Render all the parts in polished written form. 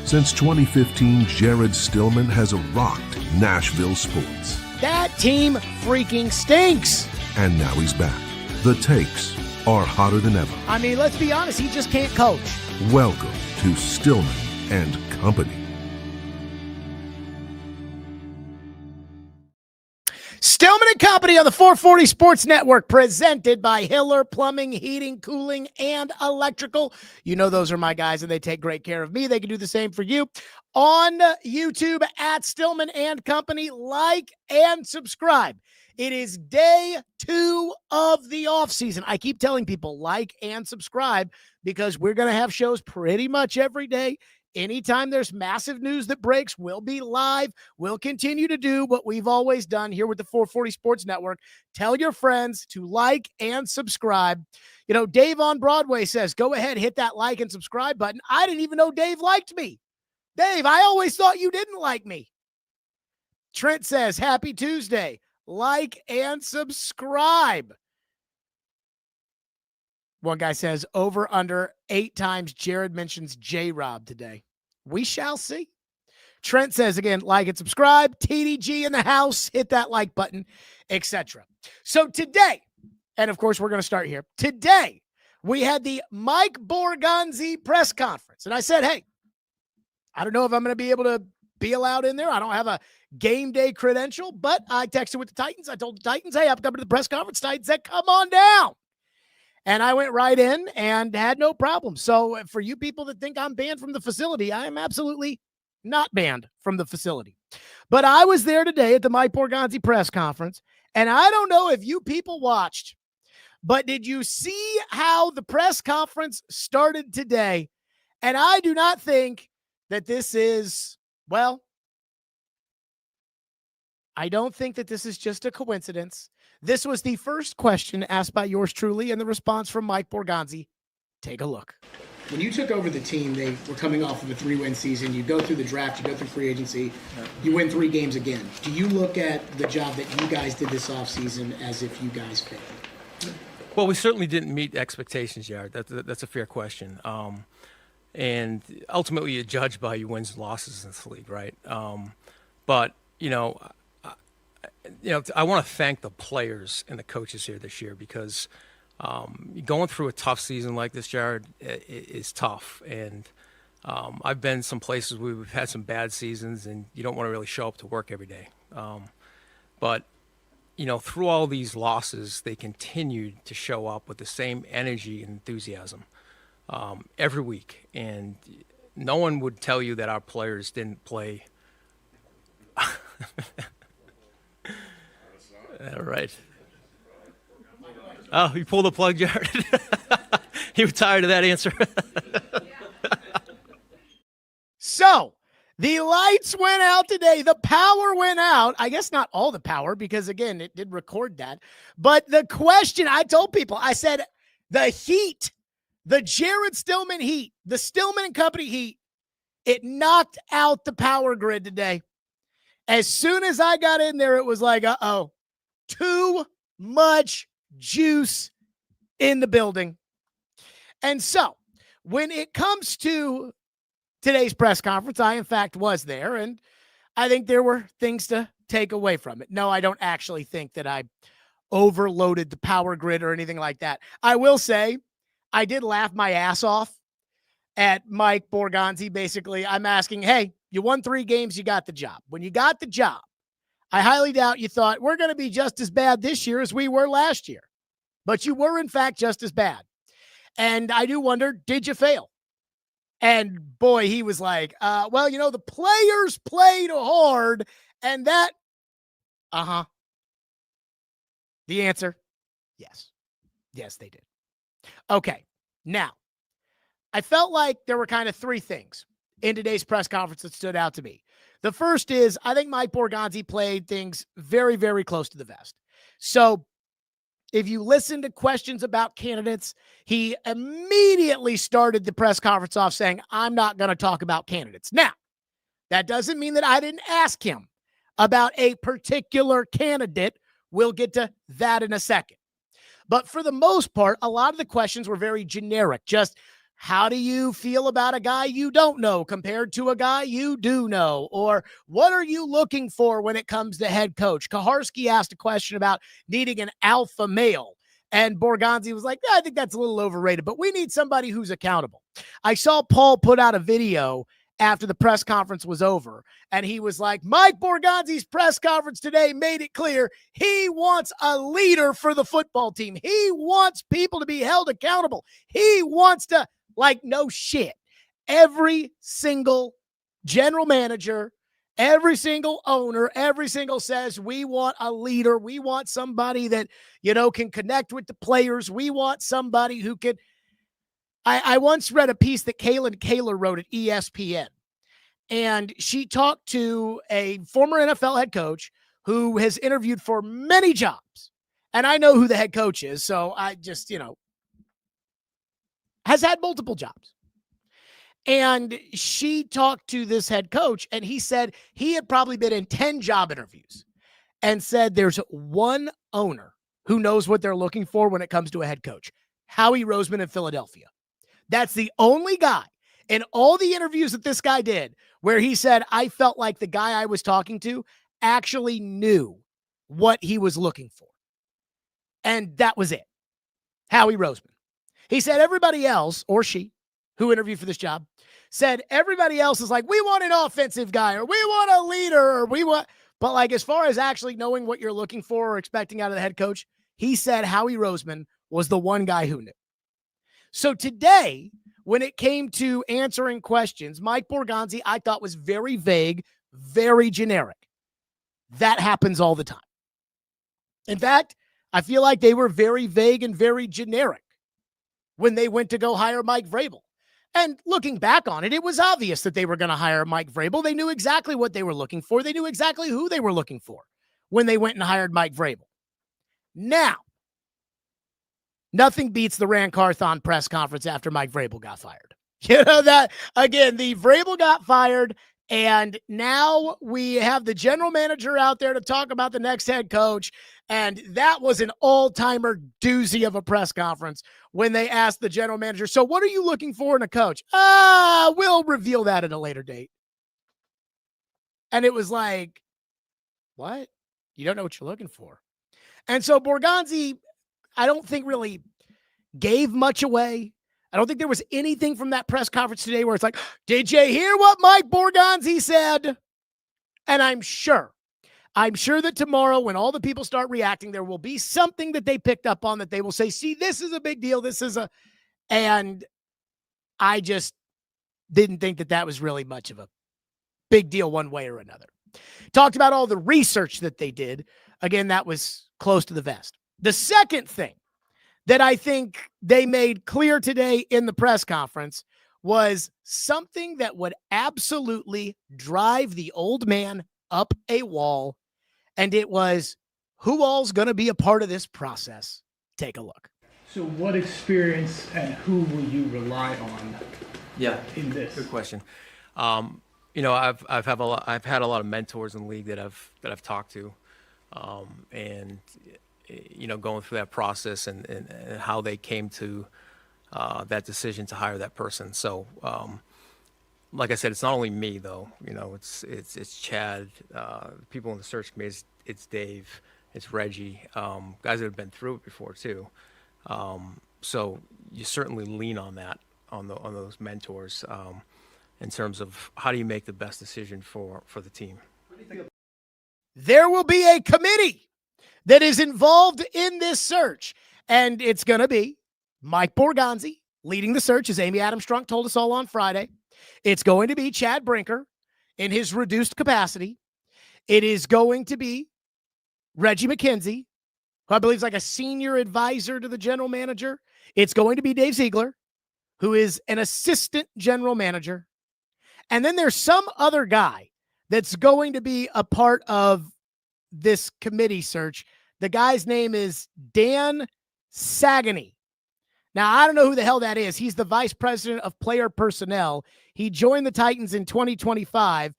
Since 2015, Jared Stillman has rocked Nashville sports. That team freaking stinks. And now he's back. The takes are hotter than ever. I mean, let's be honest, he just can't coach. Welcome to Stillman and Company. Stillman and Company on the 440 Sports Network, presented by Hiller Plumbing, Heating, Cooling, and Electrical. You know those are my guys, and they take great care of me. They can do the same for you. On YouTube at Stillman and Company, like and subscribe. It is day 2 of the offseason. I keep telling people like and subscribe because we're going to have shows pretty much every day. Anytime there's massive news that breaks, we'll be live. We'll continue to do what we've always done here with the 440 Sports Network. Tell your friends to like and subscribe. You know, Dave on Broadway says, go ahead, hit that like and subscribe button. I didn't even know Dave liked me. Dave, I always thought you didn't like me. Trent says, happy Tuesday. Like and subscribe. One guy says, over under 8 times Jared mentions J-Rob today. We shall see. Trent says, again, like and subscribe. TDG in the house, hit that like button, etc. So today, and of course we're going to start here. Today, we had the Mike Borgonzi press conference. And I said, hey, I don't know if I'm going to be able to be allowed in there. I don't have a game day credential, but I texted with the Titans. I told the Titans, hey, I'm coming to the press conference. Titans said, come on down. And I went right in and had no problem. So for you people that think I'm banned from the facility, I am absolutely not banned from the facility. But I was there today at the Mike Borgonzi press conference, and I don't know if you people watched, but did you see how the press conference started today? And I do not think that this is, well, I don't think that this is just a coincidence. This was the first question asked by yours truly, and the response from Mike Borgonzi. Take a look. When you took over the team, they were coming off of a 3-win season. You go through the draft, you go through free agency, you win 3 games again. Do you look at the job that you guys did this offseason as if you guys failed? Well, we certainly didn't meet expectations, Jared. That's a fair question. And ultimately, you're judged by your wins and losses in this league, right? But, I want to thank the players and the coaches here this year because going through a tough season like this, Jared, is tough. And I've been some places where we've had some bad seasons and you don't want to really show up to work every day. But, through all these losses, they continued to show up with the same energy and enthusiasm every week. And no one would tell you that our players didn't play. All right. Oh, you pulled the plug, Jared. You were tired of that answer. So, the lights went out today. The power went out. I guess not all the power because, again, it did record that. But the question I told people, I said, the heat, the Jared Stillman heat, the Stillman and Company heat, it knocked out the power grid today. As soon as I got in there, it was like, uh-oh. Too much juice in the building. And so when it comes to today's press conference, I, in fact, was there, and I think there were things to take away from it. No, I don't actually think that I overloaded the power grid or anything like that. I will say I did laugh my ass off at Mike Borgonzi. Basically, I'm asking, hey, you won 3 games, you got the job. When you got the job, I highly doubt you thought we're going to be just as bad this year as we were last year. But you were, in fact, just as bad. And I do wonder, did you fail? And boy, he was like, well, the players played hard and that, The answer, yes. Yes, they did. Okay. Now, I felt like there were kind of 3 things in today's press conference that stood out to me. The first is, I think Mike Borgonzi played things very, very close to the vest. So if you listen to questions about candidates, he immediately started the press conference off saying, I'm not going to talk about candidates. Now, that doesn't mean that I didn't ask him about a particular candidate. We'll get to that in a second. But for the most part, a lot of the questions were very generic. Just how do you feel about a guy you don't know compared to a guy you do know? Or what are you looking for when it comes to head coach? Kaharski asked a question about needing an alpha male. And Borgonzi was like, I think that's a little overrated, but we need somebody who's accountable. I saw Paul put out a video after the press conference was over, and he was like, Mike Borgonzi's press conference today made it clear he wants a leader for the football team. He wants people to be held accountable. He wants to, like, no shit. Every single general manager, every single owner, every single says, we want a leader. We want somebody that, can connect with the players. We want somebody who can. I once read a piece that Kaylin Kaler wrote at ESPN, and she talked to a former NFL head coach who has interviewed for many jobs. And I know who the head coach is, so I just, has had multiple jobs. And she talked to this head coach, and he said he had probably been in 10 job interviews and said there's one owner who knows what they're looking for when it comes to a head coach, Howie Roseman in Philadelphia. That's the only guy in all the interviews that this guy did where he said, I felt like the guy I was talking to actually knew what he was looking for. And that was it. Howie Roseman. He said everybody else, or she, who interviewed for this job, said everybody else is like, we want an offensive guy, or we want a leader, or we want, but like as far as actually knowing what you're looking for or expecting out of the head coach, he said Howie Roseman was the one guy who knew. So today, when it came to answering questions, Mike Borgonzi, I thought, was very vague, very generic. That happens all the time. In fact, I feel like they were very vague and very generic when they went to go hire Mike Vrabel. And looking back on it, it was obvious that they were going to hire Mike Vrabel. They knew exactly what they were looking for. They knew exactly who they were looking for when they went and hired Mike Vrabel. Now, nothing beats the Rand Carthon press conference after Mike Vrabel got fired. That, again, the Vrabel got fired, and now we have the general manager out there to talk about the next head coach, and that was an all-timer doozy of a press conference when they asked the general manager, so what are you looking for in a coach? We'll reveal that at a later date. And it was like, what? You don't know what you're looking for. And so Borgonzi, I don't think really gave much away. I don't think there was anything from that press conference today where it's like, did you hear what Mike Borgonzi said? And I'm sure that tomorrow when all the people start reacting, there will be something that they picked up on that they will say, see, this is a big deal. And I just didn't think that was really much of a big deal one way or another. Talked about all the research that they did. Again, that was close to the vest. The second thing that I think they made clear today in the press conference was something that would absolutely drive the old man up a wall. And it was, who all's going to be a part of this process? Take a look. So what experience and who will you rely on in this? Good question. I've had a lot of mentors in the league that I've talked to, and going through that process and how they came to that decision to hire that person. So, like I said, it's not only me though. It's Chad, people in the search committee. It's Dave, it's Reggie, guys that have been through it before too. So you certainly lean on that, on those mentors, in terms of how do you make the best decision for the team. There will be a committee that is involved in this search, and it's going to be Mike Borgonzi leading the search, as Amy Adams Strunk told us all on Friday. It's going to be Chad Brinker in his reduced capacity. It is going to be Reggie McKenzie, who I believe is like a senior advisor to the general manager. It's going to be Dave Ziegler, who is an assistant general manager. And then there's some other guy that's going to be a part of this committee search. The guy's name is Dan Sagany. Now, I don't know who the hell that is. He's the vice president of player personnel. He joined the Titans in 2025.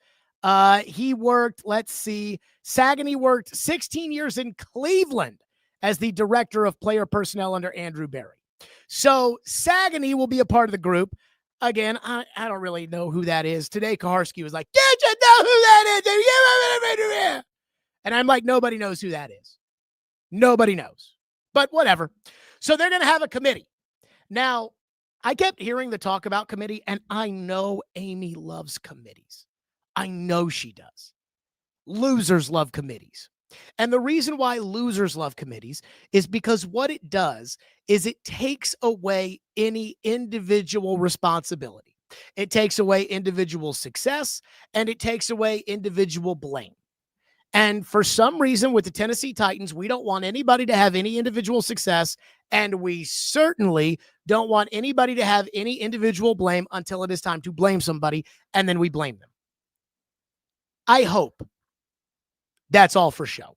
He worked, Sagany worked 16 years in Cleveland as the director of player personnel under Andrew Berry. So Saganey will be a part of the group. Again, I don't really know who that is. Today, Kaharski was like, did you know who that is? And I'm like, nobody knows who that is. Nobody knows. But whatever. So they're going to have a committee. Now, I kept hearing the talk about committee, and I know Amy loves committees. I know she does. Losers love committees. And the reason why losers love committees is because what it does is it takes away any individual responsibility. It takes away individual success, and it takes away individual blame. And for some reason with the Tennessee Titans, we don't want anybody to have any individual success, and we certainly don't want anybody to have any individual blame until it is time to blame somebody, and then we blame them. I hope that's all for show.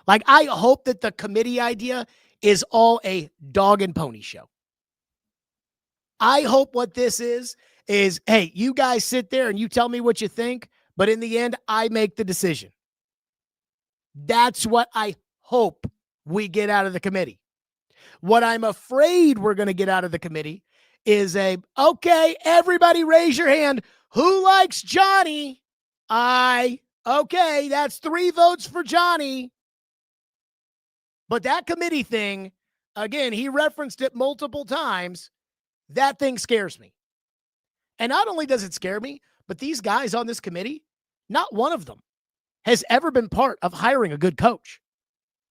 Like, I hope that the committee idea is all a dog and pony show. I hope what this is, hey, you guys sit there and you tell me what you think, but in the end, I make the decision. That's what I hope we get out of the committee. What I'm afraid we're going to get out of the committee is okay, everybody raise your hand. Who likes Johnny? Okay, that's 3 votes for Johnny. But that committee thing, again, he referenced it multiple times. That thing scares me. And not only does it scare me, but these guys on this committee, not one of them has ever been part of hiring a good coach.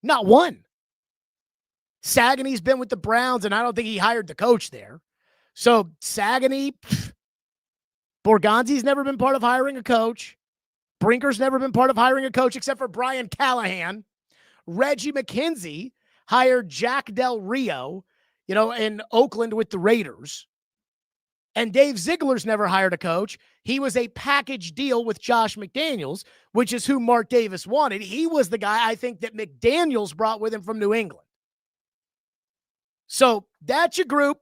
Not one. Saganey's been with the Browns, and I don't think he hired the coach there. So Saganey, Borgonzi's never been part of hiring a coach. Brinker's never been part of hiring a coach except for Brian Callahan. Reggie McKenzie hired Jack Del Rio, in Oakland with the Raiders. And Dave Ziegler's never hired a coach. He was a package deal with Josh McDaniels, which is who Mark Davis wanted. He was the guy I think that McDaniels brought with him from New England. So that's your group.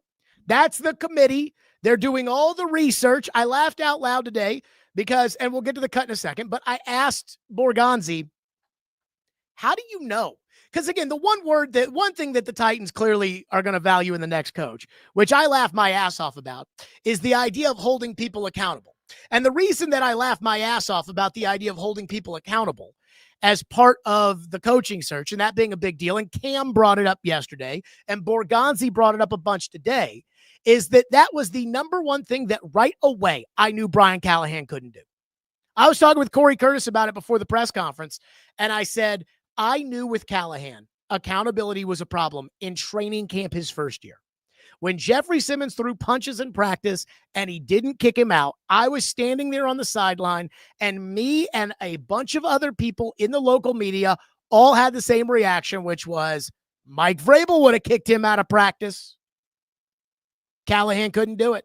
That's the committee. They're doing all the research. I laughed out loud today because, and we'll get to the cut in a second, but I asked Borgonzi, how do you know? Because again, the one thing that the Titans clearly are going to value in the next coach, which I laugh my ass off about, is the idea of holding people accountable. And the reason that I laugh my ass off about the idea of holding people accountable as part of the coaching search, and that being a big deal, and Cam brought it up yesterday, and Borgonzi brought it up a bunch today, is that was the number one thing that right away I knew Brian Callahan couldn't do. I was talking with Corey Curtis about it before the press conference, and I said, I knew with Callahan, accountability was a problem in training camp his first year. When Jeffrey Simmons threw punches in practice and he didn't kick him out, I was standing there on the sideline, and me and a bunch of other people in the local media all had the same reaction, which was Mike Vrabel would have kicked him out of practice. Callahan couldn't do it.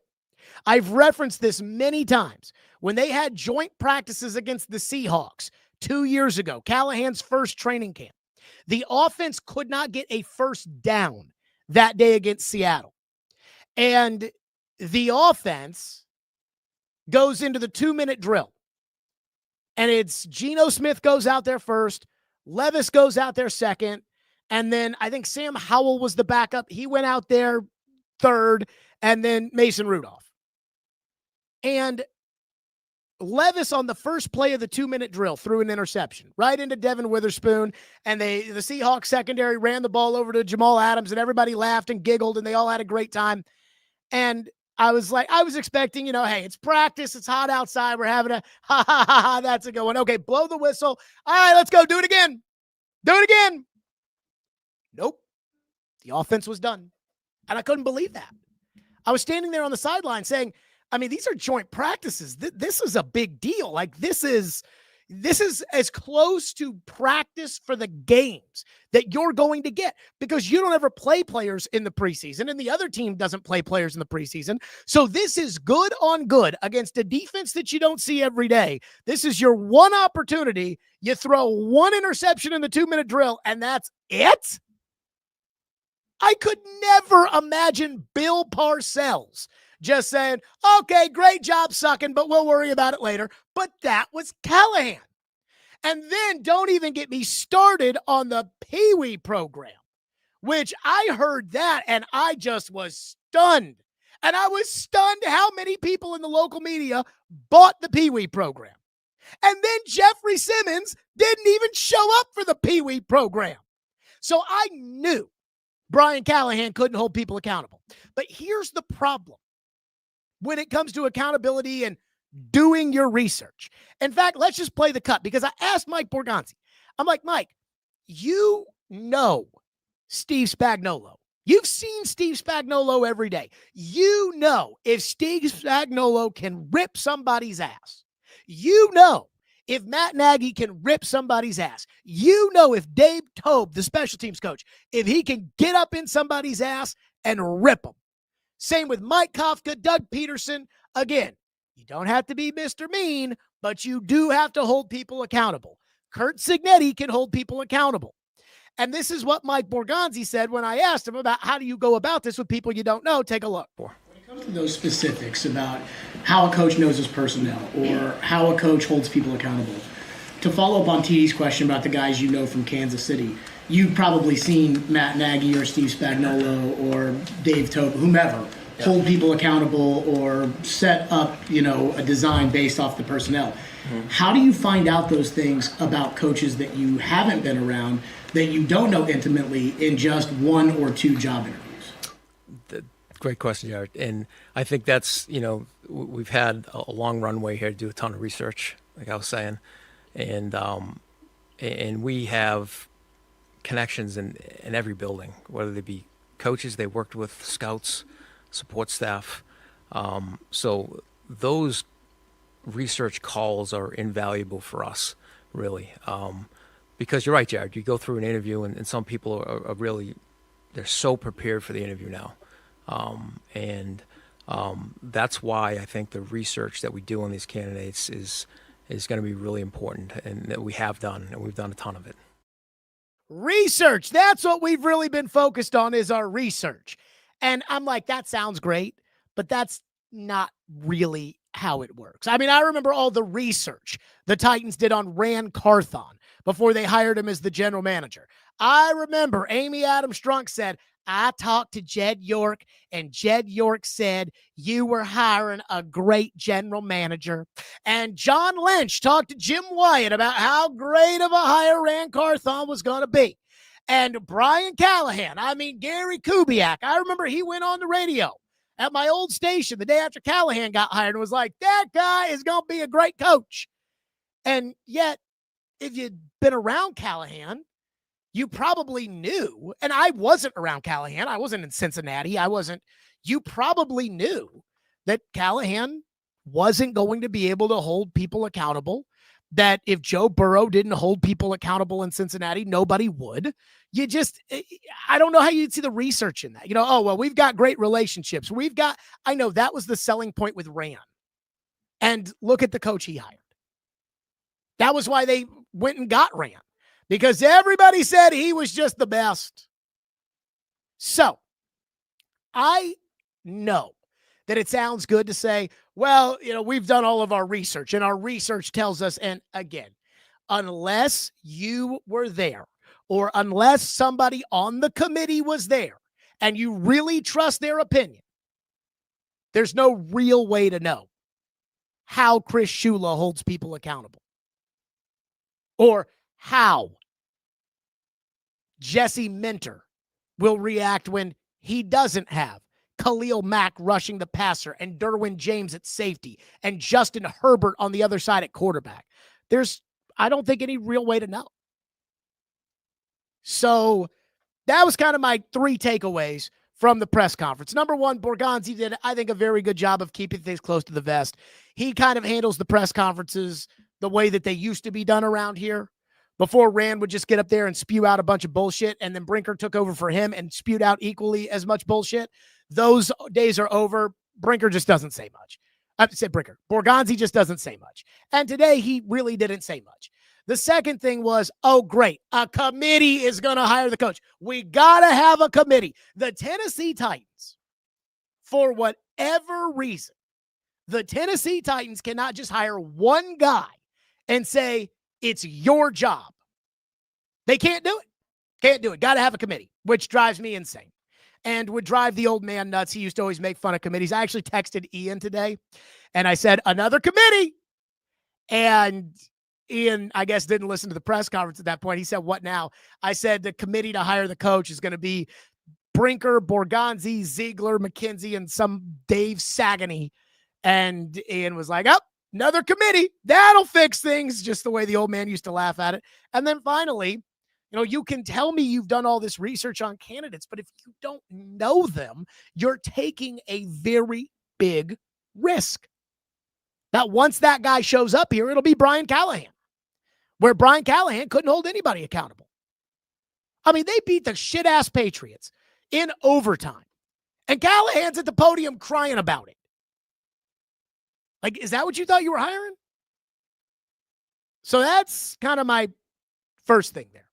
I've referenced this many times. When they had joint practices against the Seahawks 2 years ago, Callahan's first training camp, the offense could not get a first down that day against Seattle. And the offense goes into the 2-minute drill. And it's Geno Smith goes out there first, Levis goes out there second, and then I think Sam Howell was the backup. He went out there third, and then Mason Rudolph. And Levis on the first play of the 2-minute drill threw an interception right into Devin Witherspoon, and the Seahawks secondary ran the ball over to Jamal Adams, and everybody laughed and giggled, and they all had a great time. And I was expecting, hey, it's practice, it's hot outside, we're having a ha ha ha ha, that's a good one. Okay, blow the whistle. All right, let's go, do it again. Do it again. Nope. The offense was done. And I couldn't believe that. I was standing there on the sideline saying, these are joint practices. This is a big deal. Like, this is as close to practice for the games that you're going to get, because you don't ever play players in the preseason, and the other team doesn't play players in the preseason. So this is good on good against a defense that you don't see every day. This is your one opportunity. You throw one interception in the 2-minute drill, and that's it. I could never imagine Bill Parcells just saying, okay, great job sucking, but we'll worry about it later. But that was Callahan. And then don't even get me started on the Pee Wee program, which I heard that and I just was stunned. And I was stunned how many people in the local media bought the Pee Wee program. And then Jeffrey Simmons didn't even show up for the Pee Wee program. So I knew Brian Callahan couldn't hold people accountable. But here's the problem when it comes to accountability and doing your research. In fact, let's just play the cut, because I asked Mike Borgonzi. I'm like, Mike, you know Steve Spagnuolo. You've seen Steve Spagnuolo every day. You know if Steve Spagnuolo can rip somebody's ass. You know if Matt Nagy can rip somebody's ass. You know if Dave Tobe, the special teams coach, if he can get up in somebody's ass and rip them. Same with Mike Kafka, Doug Peterson. Again, you don't have to be Mr. Mean, but you do have to hold people accountable. Kurt Signetti can hold people accountable. And this is what Mike Borgonzi said when I asked him about how do you go about this with people you don't know. Take a look. When it comes to those specifics about how a coach knows his personnel or how a coach holds people accountable, to follow up on TD's question about the guys you know from Kansas City, you've probably seen Matt Nagy or Steve Spagnuolo or Dave Tobe, whomever, hold people accountable or set up, a design based off the personnel. Mm-hmm. How do you find out those things about coaches that you haven't been around, that you don't know intimately, in just one or two job interviews? Great question, Jared. And I think that's, we've had a long runway here to do a ton of research, like I was saying. And we have connections in every building, whether they be coaches they worked with, scouts, support staff. So those research calls are invaluable for us, really. Because you're right, Jared, you go through an interview and some people are really, they're so prepared for the interview now. That's why I think the research that we do on these candidates is going to be really important, and that we have done, and we've done a ton of it. Research. That's what we've really been focused on, is our research. And I'm like, that sounds great, but that's not really how it works. I mean, I remember all the research the Titans did on Ran Carthon before they hired him as the general manager. I remember Amy Adams Strunk said, I talked to Jed York, and Jed York said you were hiring a great general manager. And John Lynch talked to Jim Wyatt about how great of a hire Ran Carthon was going to be. And Brian Callahan, Gary Kubiak, I remember he went on the radio at my old station the day after Callahan got hired and was like, that guy is going to be a great coach. And yet, if you'd been around Callahan, you probably knew, and I wasn't around Callahan. I wasn't in Cincinnati. You probably knew that Callahan wasn't going to be able to hold people accountable, that if Joe Burrow didn't hold people accountable in Cincinnati, nobody would. I don't know how you'd see the research in that. We've got great relationships. I know that was the selling point with Ran. And look at the coach he hired. That was why they went and got Ran, because everybody said he was just the best. So I know that it sounds good to say, well, we've done all of our research, and our research tells us, and again, unless you were there, or unless somebody on the committee was there and you really trust their opinion, there's no real way to know how Chris Shula holds people accountable, or how Jesse Minter will react when he doesn't have Khalil Mack rushing the passer and Derwin James at safety and Justin Herbert on the other side at quarterback. I don't think, any real way to know. So that was kind of my three takeaways from the press conference. Number one, Borgonzi did, I think, a very good job of keeping things close to the vest. He kind of handles the press conferences the way that they used to be done around here. Before, Rand would just get up there and spew out a bunch of bullshit, and then Brinker took over for him and spewed out equally as much bullshit. Those days are over. Brinker just doesn't say much. I said Brinker. Borgonzi just doesn't say much. And today, he really didn't say much. The second thing was, oh, great, a committee is going to hire the coach. We got to have a committee. The Tennessee Titans, for whatever reason, the Tennessee Titans cannot just hire one guy and say, it's your job. They can't do it. Can't do it. Got to have a committee, which drives me insane and would drive the old man nuts. He used to always make fun of committees. I actually texted Ian today and I said, another committee. And Ian, I guess, didn't listen to the press conference at that point. He said, what now? I said the committee to hire the coach is going to be Brinker, Borgonzi, Ziegler, McKenzie, and some Dave Sagany. And Ian was like, oh, another committee. That'll fix things, just the way the old man used to laugh at it. And then finally, you can tell me you've done all this research on candidates, but if you don't know them, you're taking a very big risk. Now, once that guy shows up here, it'll be Brian Callahan, where Brian Callahan couldn't hold anybody accountable. I mean, they beat the shit-ass Patriots in overtime, and Callahan's at the podium crying about it. Like, is that what you thought you were hiring? So that's kind of my first thing there.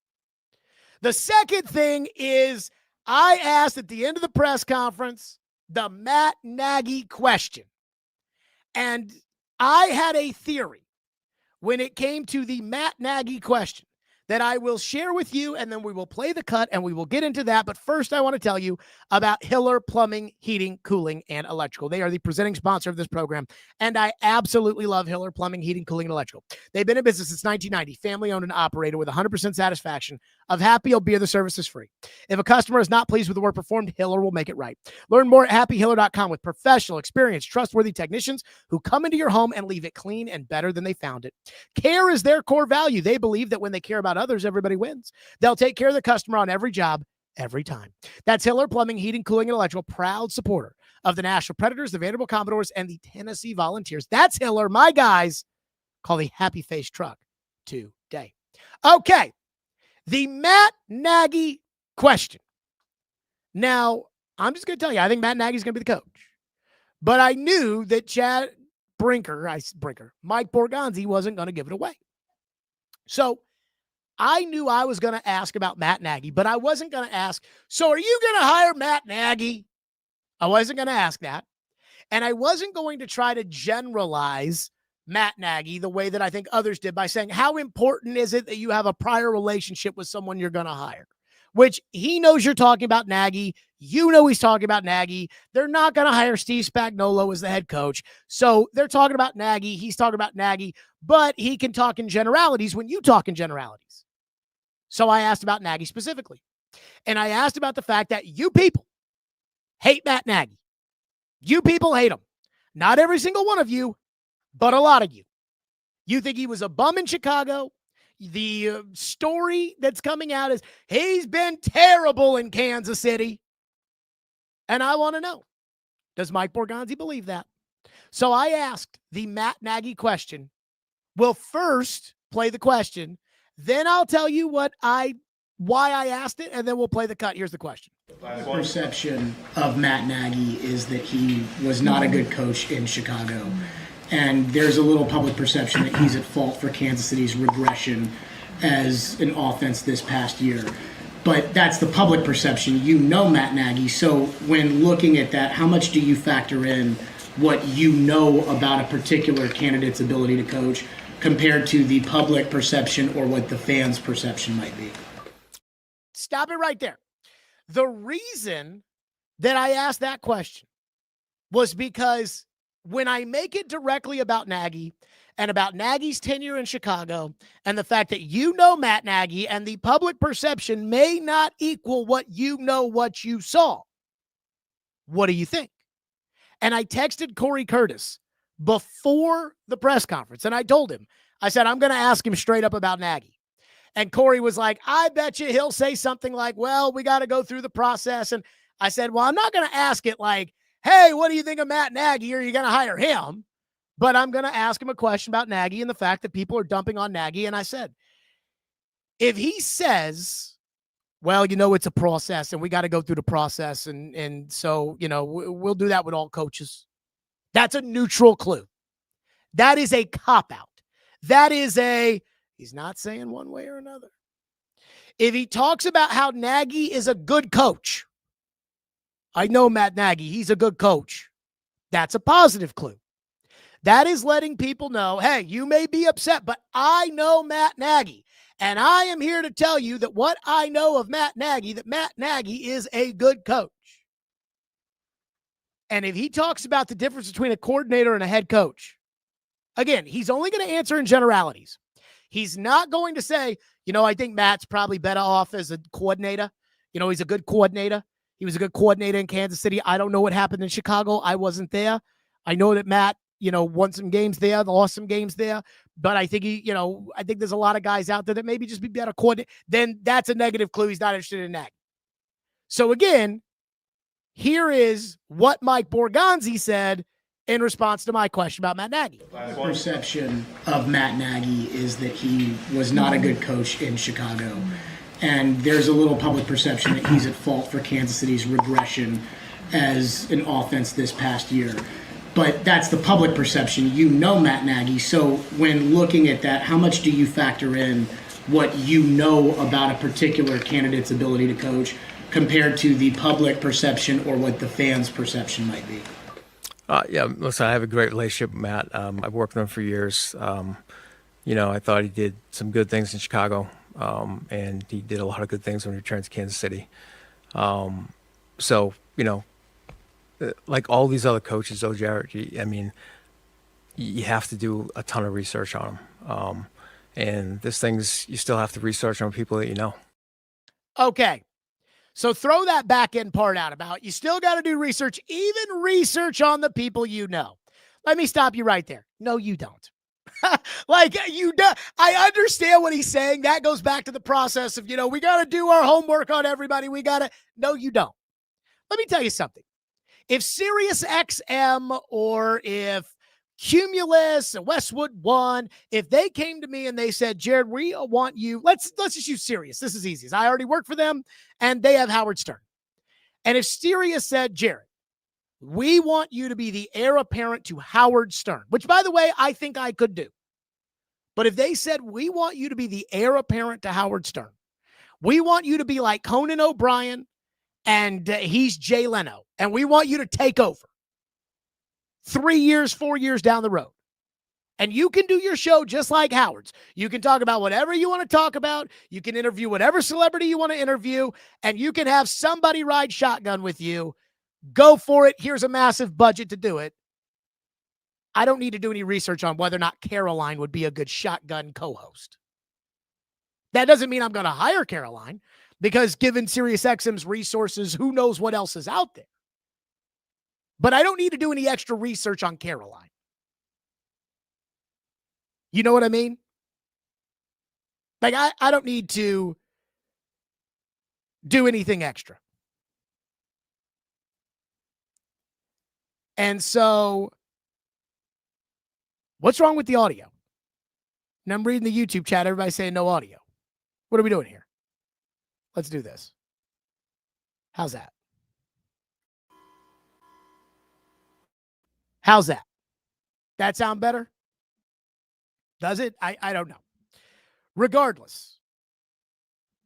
The second thing is I asked at the end of the press conference the Matt Nagy question. And I had a theory when it came to the Matt Nagy question that I will share with you, and then we will play the cut and we will get into that. But first, I want to tell you about Hiller Plumbing, Heating, Cooling, and Electrical. They are the presenting sponsor of this program, and I absolutely love Hiller Plumbing, Heating, Cooling, and Electrical. They've been in business since 1990, family-owned and operated with 100% satisfaction. Of happy, you'll be the service is free. If a customer is not pleased with the work performed, Hiller will make it right. Learn more at happyhiller.com with professional, experienced, trustworthy technicians who come into your home and leave it clean and better than they found it. Care is their core value. They believe that when they care about others, everybody wins. They'll take care of the customer on every job, every time. That's Hiller Plumbing, Heating, Cooling, and Electrical, proud supporter of the Nashville Predators, the Vanderbilt Commodores, and the Tennessee Volunteers. That's Hiller. My guys call the Happy Face Truck today. Okay. The Matt Nagy question. Now, I'm just going to tell you, I think Matt Nagy's going to be the coach. But I knew that Mike Borgonzi wasn't going to give it away. So I knew I was going to ask about Matt Nagy, but I wasn't going to ask, so are you going to hire Matt Nagy? I wasn't going to ask that. And I wasn't going to try to generalize Matt Nagy the way that I think others did by saying, how important is it that you have a prior relationship with someone you're going to hire? Which he knows you're talking about Nagy. You know he's talking about Nagy. They're not going to hire Steve Spagnuolo as the head coach. So they're talking about Nagy. He's talking about Nagy. But he can talk in generalities when you talk in generalities. So I asked about Nagy specifically. And I asked about the fact that you people hate Matt Nagy. You people hate him. Not every single one of you, but a lot of you. You think he was a bum in Chicago. The story that's coming out is he's been terrible in Kansas City. And I want to know, does Mike Borgonzi believe that? So I asked the Matt Nagy question. We'll first play the question. Then I'll tell you why I asked it, and then we'll play the cut. Here's the question. The perception of Matt Nagy is that he was not a good coach in Chicago. And there's a little public perception that he's at fault for Kansas City's regression as an offense this past year. But that's the public perception. You know Matt Nagy. So when looking at that, how much do you factor in what you know about a particular candidate's ability to coach compared to the public perception or what the fans' perception might be? Stop it right there. The reason that I asked that question was because when I make it directly about Nagy and about Nagy's tenure in Chicago and the fact that you know Matt Nagy and the public perception may not equal what you saw, what do you think? And I texted Corey Curtis before the press conference, and I told him, I said, I'm going to ask him straight up about Nagy. And Corey was like, I bet you he'll say something like, well, we got to go through the process. And I said, well, I'm not going to ask it like, hey, what do you think of Matt Nagy? Are you going to hire him? But I'm going to ask him a question about Nagy and the fact that people are dumping on Nagy. And I said, if he says, well, it's a process and we got to go through the process. And so, we'll do that with all coaches. That's a neutral clue. That is a cop-out. That is he's not saying one way or another. If he talks about how Nagy is a good coach, I know Matt Nagy, he's a good coach. That's a positive clue. That is letting people know, hey, you may be upset, but I know Matt Nagy. And I am here to tell you that what I know of Matt Nagy, that Matt Nagy is a good coach. And if he talks about the difference between a coordinator and a head coach, again, he's only going to answer in generalities. He's not going to say, I think Matt's probably better off as a coordinator. He's a good coordinator. He was a good coordinator in Kansas City. I don't know what happened in Chicago. I wasn't there. I know that Matt, won some games there, lost some games there. But I think I think there's a lot of guys out there that maybe just be better coordinator. Then that's a negative clue. He's not interested in that. So again, here is what Mike Borgonzi said in response to my question about Matt Nagy. The perception of Matt Nagy is that he was not a good coach in Chicago. And there's a little public perception that he's at fault for Kansas City's regression as an offense this past year. But that's the public perception. Matt Nagy. So when looking at that, how much do you factor in what you know about a particular candidate's ability to coach compared to the public perception or what the fans' perception might be? Listen, I have a great relationship with Matt. I've worked with him for years. I thought he did some good things in Chicago, and he did a lot of good things when he returned to Kansas City. Like all these other coaches, though, Jared, you have to do a ton of research on them. And this thing's, you still have to research on people that you know. Okay. So throw that back end part out about you still got to do research, even research on the people you know. Let me stop you right there. No, you don't. I understand what he's saying. That goes back to the process of, we got to do our homework on everybody. No, you don't. Let me tell you something. If Sirius XM or if Cumulus and Westwood One, if they came to me and they said, Jared, we want you, let's just use Sirius. This is easy. I already work for them and they have Howard Stern. And if Sirius said, Jared, we want you to be the heir apparent to Howard Stern, which by the way, I think I could do. But if they said, we want you to be the heir apparent to Howard Stern, we want you to be like Conan O'Brien and he's Jay Leno, and we want you to take over 3 years, 4 years down the road. And you can do your show just like Howard's. You can talk about whatever you want to talk about. You can interview whatever celebrity you want to interview, and you can have somebody ride shotgun with you. Go for it. Here's a massive budget to do it. I don't need to do any research on whether or not Caroline would be a good shotgun co-host. That doesn't mean I'm going to hire Caroline, because given SiriusXM's resources, who knows what else is out there. But I don't need to do any extra research on Caroline. You know what I mean? Like, I don't need to do anything extra. And so, what's wrong with the audio? And I'm reading the YouTube chat. Everybody's saying no audio. What are we doing here? Let's do this. How's that? How's that? That sound better? Does it? I don't know. Regardless.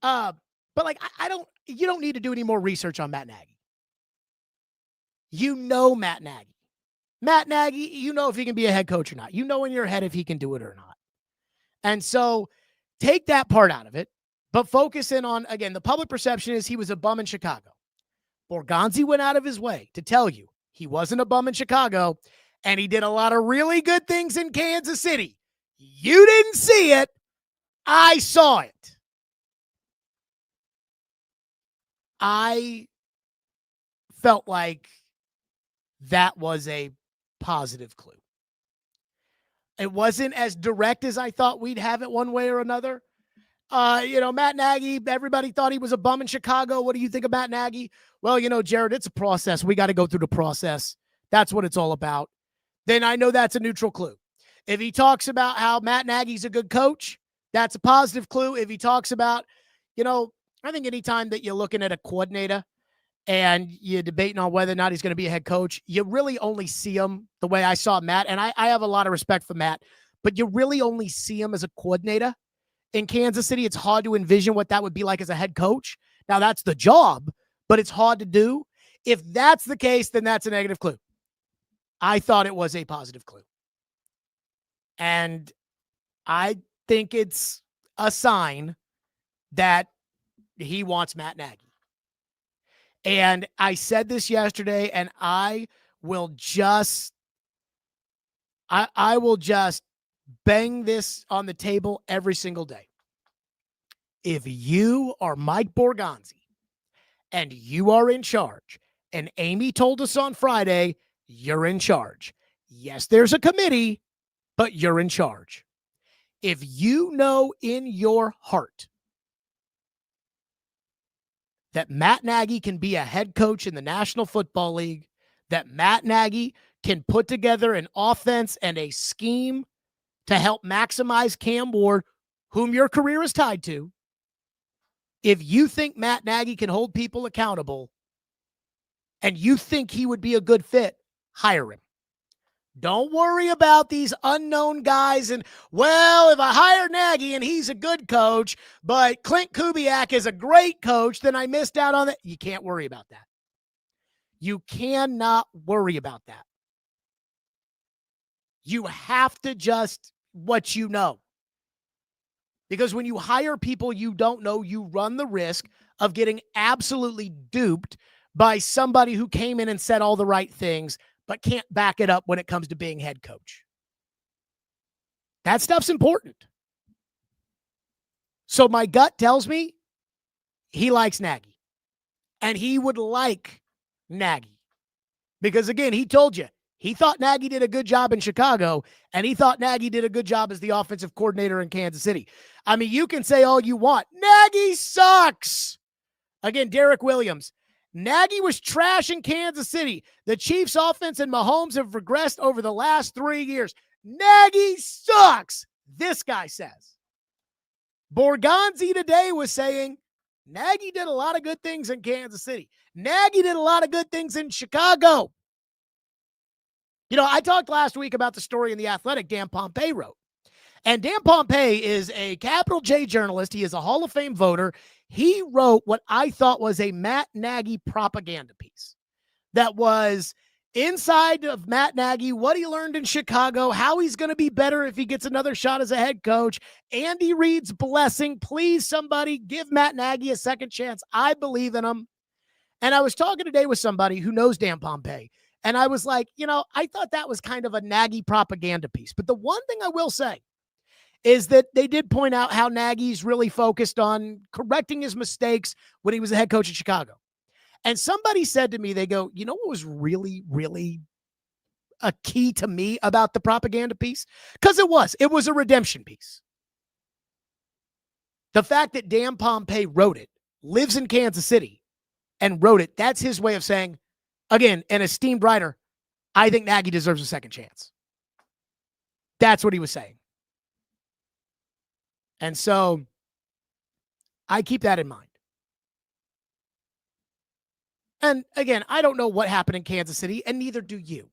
But you don't need to do any more research on Matt Nagy. You know Matt Nagy. Matt Nagy, you know if he can be a head coach or not. You know in your head if he can do it or not. And so take that part out of it, but focus in on, again, the public perception is he was a bum in Chicago. Borgonzi went out of his way to tell you he wasn't a bum in Chicago, and he did a lot of really good things in Kansas City. You didn't see it. I saw it. I felt like that was a positive clue. It wasn't as direct as I thought we'd have it one way or another. Matt Nagy, everybody thought he was a bum in Chicago. What do you think of Matt Nagy? Well, Jared, it's a process. We got to go through the process. That's what it's all about. Then I know that's a neutral clue. If he talks about how Matt Nagy's a good coach, that's a positive clue. If he talks about, I think anytime that you're looking at a coordinator and you're debating on whether or not he's going to be a head coach, you really only see him the way I saw Matt. And I have a lot of respect for Matt, but you really only see him as a coordinator. In Kansas City, it's hard to envision what that would be like as a head coach. Now, that's the job, but it's hard to do. If that's the case, then that's a negative clue. I thought it was a positive clue. And I think it's a sign that he wants Matt Nagy. And I said this yesterday, and I will just bang this on the table every single day. If you are Mike Borgonzi and you are in charge, and Amy told us on Friday, you're in charge. Yes, there's a committee, but you're in charge. If you know in your heart that Matt Nagy can be a head coach in the National Football League, that Matt Nagy can put together an offense and a scheme to help maximize Cam Ward, whom your career is tied to, if you think Matt Nagy can hold people accountable and you think he would be a good fit, hire him. Don't worry about these unknown guys and, well, if I hire Nagy and he's a good coach, but Clint Kubiak is a great coach, then I missed out on that. You can't worry about that. You cannot worry about that. You have to just what you know. Because when you hire people you don't know, you run the risk of getting absolutely duped by somebody who came in and said all the right things, but can't back it up when it comes to being head coach. That stuff's important. So my gut tells me he likes Nagy. And he would like Nagy. Because again, he told you, he thought Nagy did a good job in Chicago, and he thought Nagy did a good job as the offensive coordinator in Kansas City. I mean, you can say all you want. Nagy sucks. Again, Derek Williams. Nagy was trash in Kansas City. The Chiefs' offense and Mahomes have regressed over the last 3 years. Nagy sucks, this guy says. Borgonzi today was saying Nagy did a lot of good things in Kansas City. Nagy did a lot of good things in Chicago. You know, I talked last week about the story in The Athletic Dan Pompei wrote. And Dan Pompei is a capital J journalist. He is a Hall of Fame voter. He wrote what I thought was a Matt Nagy propaganda piece that was inside of Matt Nagy, what he learned in Chicago, how he's going to be better if he gets another shot as a head coach. Andy Reid's blessing. Please, somebody give Matt Nagy a second chance. I believe in him. And I was talking today with somebody who knows Dan Pompei. And I was like, you know, I thought that was kind of a Nagy propaganda piece. But the one thing I will say is that they did point out how Nagy's really focused on correcting his mistakes when he was a head coach in Chicago. And somebody said to me, they go, you know what was really, really a key to me about the propaganda piece? Because it was a redemption piece. The fact that Dan Pompei wrote it, lives in Kansas City, and wrote it, that's his way of saying, again, an esteemed writer, I think Nagy deserves a second chance. That's what he was saying. And so I keep that in mind. And again, I don't know what happened in Kansas City, and neither do you,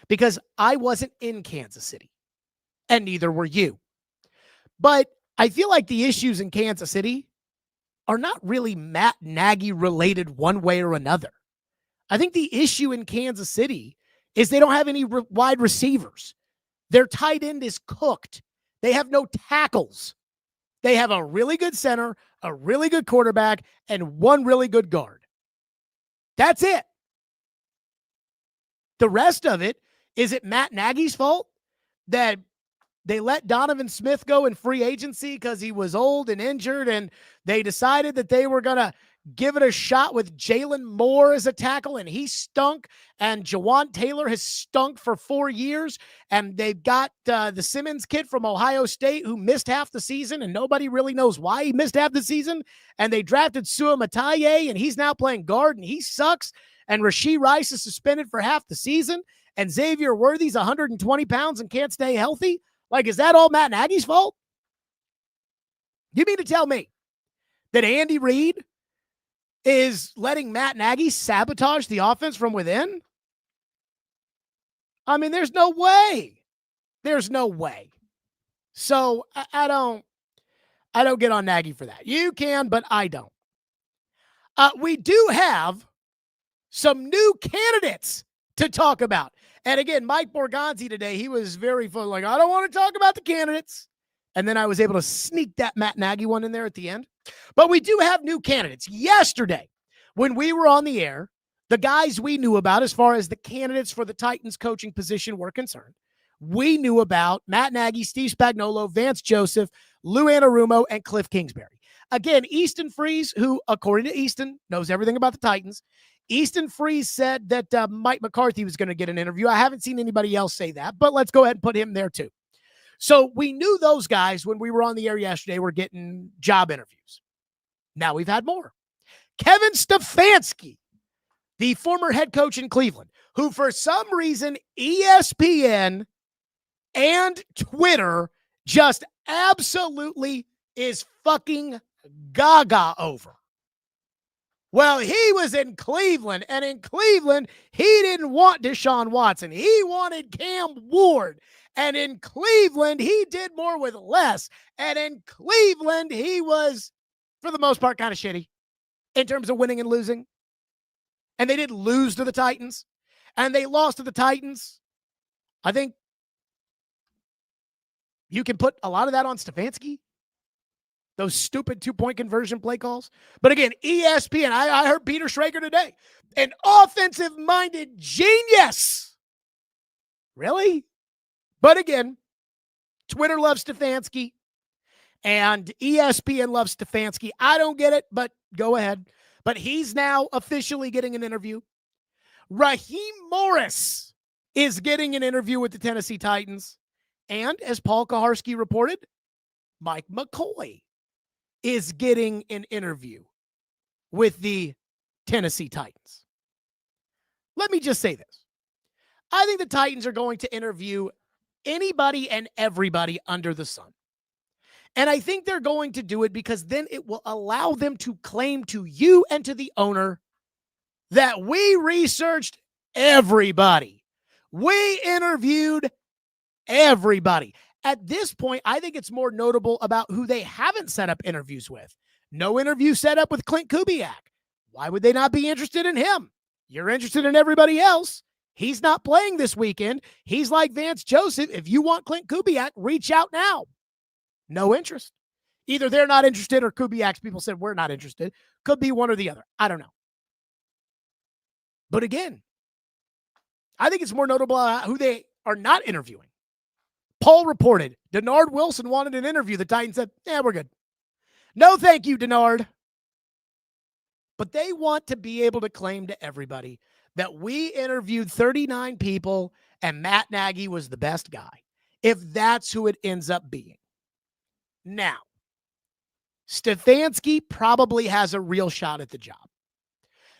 because I wasn't in Kansas City, and neither were you. But I feel like the issues in Kansas City are not really Matt Nagy related one way or another. I think the issue in Kansas City is they don't have any wide receivers. Their tight end is cooked. They have no tackles. They have a really good center, a really good quarterback, and one really good guard. That's it. The rest of it, is it Matt Nagy's fault that they let Donovan Smith go in free agency because he was old and injured, and they decided that they were going to give it a shot with Jalen Moore as a tackle, and he stunk, and Jawan Taylor has stunk for 4 years, and they've got the Simmons kid from Ohio State who missed half the season, and nobody really knows why he missed half the season, and they drafted Sua Mataye, and he's now playing guard, and he sucks, and Rashee Rice is suspended for half the season, and Xavier Worthy's 120 pounds and can't stay healthy. Like, is that all Matt Nagy's fault? You mean to tell me that Andy Reid is letting Matt Nagy sabotage the offense from within? I mean, there's no way. There's no way. So I don't get on Nagy for that. You can, but I don't. We do have some new candidates to talk about. And again, Mike Borgonzi today, he was very full, like, I don't want to talk about the candidates. And then I was able to sneak that Matt Nagy one in there at the end. But we do have new candidates. Yesterday, when we were on the air, the guys we knew about as far as the candidates for the Titans coaching position were concerned, we knew about Matt Nagy, Steve Spagnuolo, Vance Joseph, Lou Anarumo, and Kliff Kingsbury. Again, Easton Freeze, who, according to Easton, knows everything about the Titans. Easton Freeze said that Mike McCarthy was going to get an interview. I haven't seen anybody else say that, but let's go ahead and put him there too. So we knew those guys when we were on the air yesterday were getting job interviews. Now we've had more. Kevin Stefanski, the former head coach in Cleveland, who for some reason ESPN and Twitter just absolutely is fucking gaga over. Well, he was in Cleveland, and in Cleveland, he didn't want Deshaun Watson. He wanted Cam Ward. And in Cleveland, he did more with less. And in Cleveland, he was, for the most part, kind of shitty in terms of winning and losing. And they didn't lose to the Titans. And they lost to the Titans. I think you can put a lot of that on Stefanski. Those stupid 2-point conversion play calls. But again, ESPN, I heard Peter Schrager today. An offensive-minded genius. Really? But again, Twitter loves Stefanski and ESPN loves Stefanski. I don't get it, but go ahead. But he's now officially getting an interview. Raheem Morris is getting an interview with the Tennessee Titans. And as Paul Kaharski reported, Mike McCoy is getting an interview with the Tennessee Titans. Let me just say this. I think the Titans are going to interview anybody and everybody under the sun. And I think they're going to do it because then it will allow them to claim to you and to the owner that we researched everybody. We interviewed everybody. At this point, I think it's more notable about who they haven't set up interviews with. No interview set up with Klint Kubiak. Why would they not be interested in him? You're interested in everybody else. He's not playing this weekend. He's like Vance Joseph. If you want Klint Kubiak, reach out now. No interest. Either they're not interested or Kubiak's people said we're not interested. Could be one or the other. I don't know. But again, I think it's more notable who they are not interviewing. Paul reported Denard Wilson wanted an interview. The Titans said, yeah, we're good. No, thank you, Denard. But they want to be able to claim to everybody that we interviewed 39 people and Matt Nagy was the best guy, if that's who it ends up being. Now, Stefanski probably has a real shot at the job.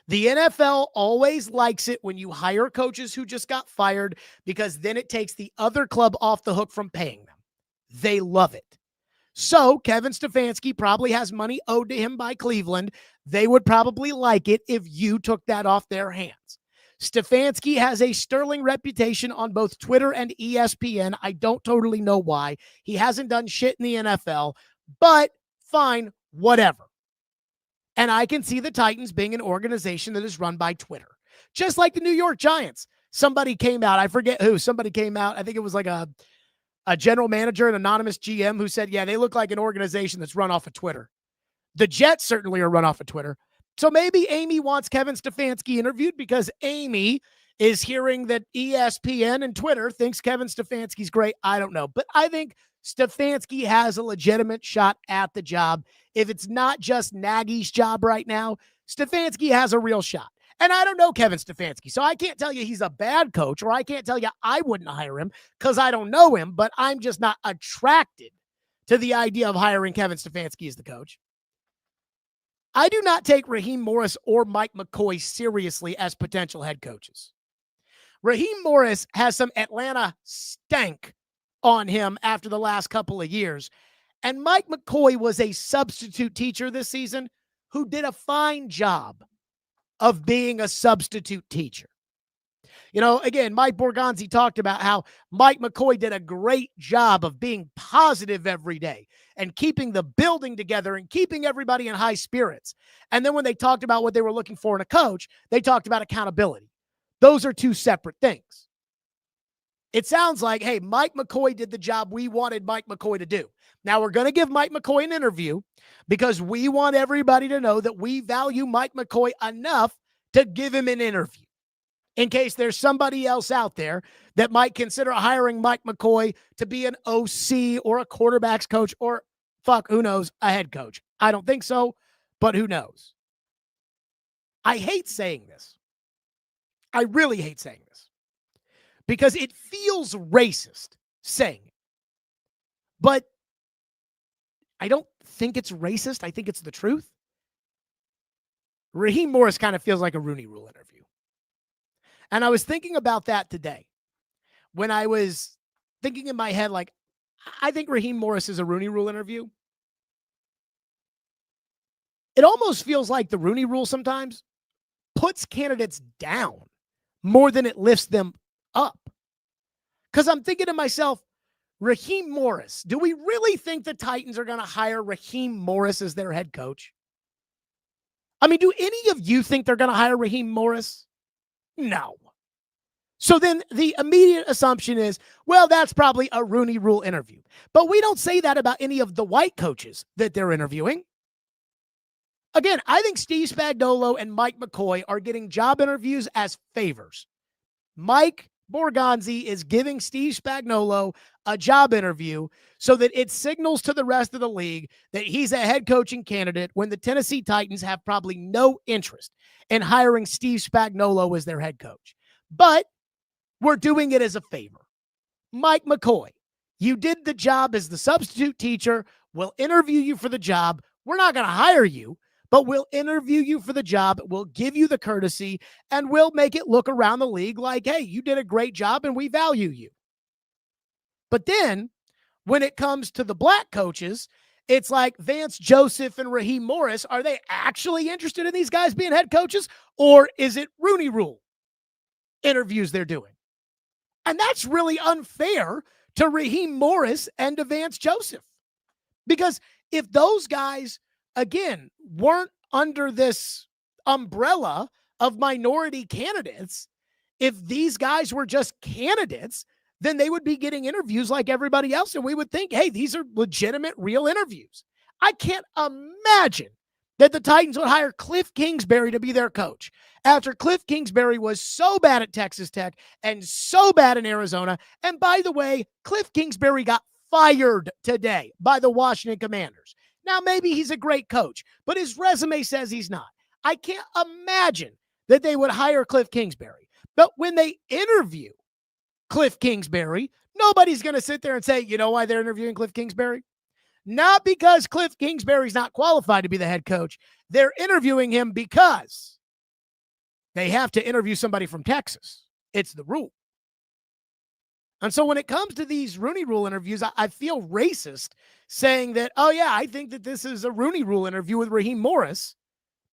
The NFL always likes it when you hire coaches who just got fired because then it takes the other club off the hook from paying them. They love it. So Kevin Stefanski probably has money owed to him by Cleveland. They would probably like it if you took that off their hands. Stefanski has a sterling reputation on both Twitter and ESPN. I don't totally know why. He hasn't done shit in the NFL, but fine, whatever. And I can see the Titans being an organization that is run by Twitter. Just like the New York Giants. Somebody came out, I forget who, somebody came out, I think it was like a general manager, an anonymous GM who said, yeah, they look like an organization that's run off of Twitter. The Jets certainly are run off of Twitter. So maybe Amy wants Kevin Stefanski interviewed because Amy is hearing that ESPN and Twitter thinks Kevin Stefanski's great. I don't know. But I think Stefanski has a legitimate shot at the job. If it's not just Nagy's job right now, Stefanski has a real shot. And I don't know Kevin Stefanski, so I can't tell you he's a bad coach, or I can't tell you I wouldn't hire him because I don't know him, but I'm just not attracted to the idea of hiring Kevin Stefanski as the coach. I do not take Raheem Morris or Mike McCoy seriously as potential head coaches. Raheem Morris has some Atlanta stank on him after the last couple of years. And Mike McCoy was a substitute teacher this season who did a fine job of being a substitute teacher. You know, again, Mike Borgonzi talked about how Mike McCoy did a great job of being positive every day and keeping the building together and keeping everybody in high spirits. And then when they talked about what they were looking for in a coach, they talked about accountability. Those are two separate things. it sounds like, hey, Mike McCoy did the job we wanted Mike McCoy to do. Now we're going to give Mike McCoy an interview because we want everybody to know that we value Mike McCoy enough to give him an interview. In case there's somebody else out there that might consider hiring Mike McCoy to be an OC or a quarterback's coach or, who knows, a head coach. I don't think so, but who knows? I hate saying this. I really hate saying this because it feels racist saying it. But I don't think it's racist. I think it's the truth. Raheem Morris kind of feels like a Rooney Rule interview. And I was thinking about that today when I was thinking in my head, like, I think Raheem Morris is a Rooney Rule interview. It almost feels like the Rooney Rule sometimes puts candidates down more than it lifts them up. Because I'm thinking to myself, Raheem Morris, do we really think the Titans are going to hire Raheem Morris as their head coach? I mean, do any of you think they're going to hire Raheem Morris? No. So then the immediate assumption is, well, that's probably a Rooney Rule interview. But we don't say that about any of the white coaches that they're interviewing. Again, I think Steve Spagnuolo and Mike McCoy are getting job interviews as favors. Mike Borgonzi is giving Steve Spagnuolo a job interview so that it signals to the rest of the league that he's a head coaching candidate when the Tennessee Titans have probably no interest in hiring Steve Spagnuolo as their head coach. But we're doing it as a favor. Mike McCoy, you did the job as the substitute teacher. We'll interview you for the job. We're not going to hire you, but we'll interview you for the job. We'll give you the courtesy, and we'll make it look around the league like, hey, you did a great job, and we value you. But then when it comes to the black coaches, it's like Vance Joseph and Raheem Morris. Are they actually interested in these guys being head coaches, or is it Rooney Rule interviews they're doing? And that's really unfair to Raheem Morris and to Vance Joseph. Because if those guys, again, weren't under this umbrella of minority candidates, if these guys were just candidates, then they would be getting interviews like everybody else. And we would think, hey, these are legitimate, real interviews. I can't imagine that the Titans would hire Kliff Kingsbury to be their coach after Kliff Kingsbury was so bad at Texas Tech and so bad in Arizona. And by the way, Kliff Kingsbury got fired today by the Washington Commanders. Now, maybe he's a great coach, but his resume says he's not. I can't imagine that they would hire Kliff Kingsbury. But when they interview Kliff Kingsbury, nobody's going to sit there and say, you know why they're interviewing Kliff Kingsbury? Not because Kliff Kingsbury's not qualified to be the head coach. They're interviewing him because they have to interview somebody from Texas. It's the rule. And so when it comes to these Rooney Rule interviews, I feel racist saying that, oh, yeah, I think that this is a Rooney Rule interview with Raheem Morris.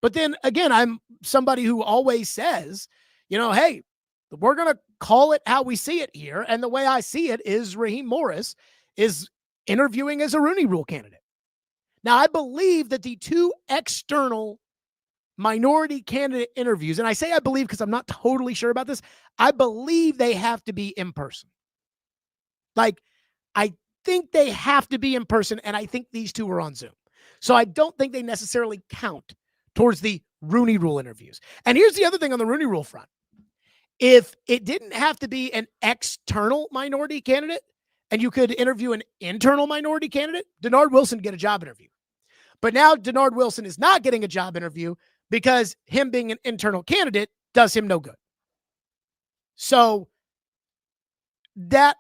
But then, again, I'm somebody who always says, you know, hey, we're going to call it how we see it here. And the way I see it is Raheem Morris is interviewing as a Rooney Rule candidate. Now, I believe that the two external minority candidate interviews, and I say I believe because I'm not totally sure about this, I believe they have to be in person. Like, I think they have to be in person, and I think these two are on Zoom. So I don't think they necessarily count towards the Rooney Rule interviews. And here's the other thing on the Rooney Rule front. If it didn't have to be an external minority candidate and you could interview an internal minority candidate, Denard Wilson would get a job interview. But now Denard Wilson is not getting a job interview because him being an internal candidate does him no good. So that's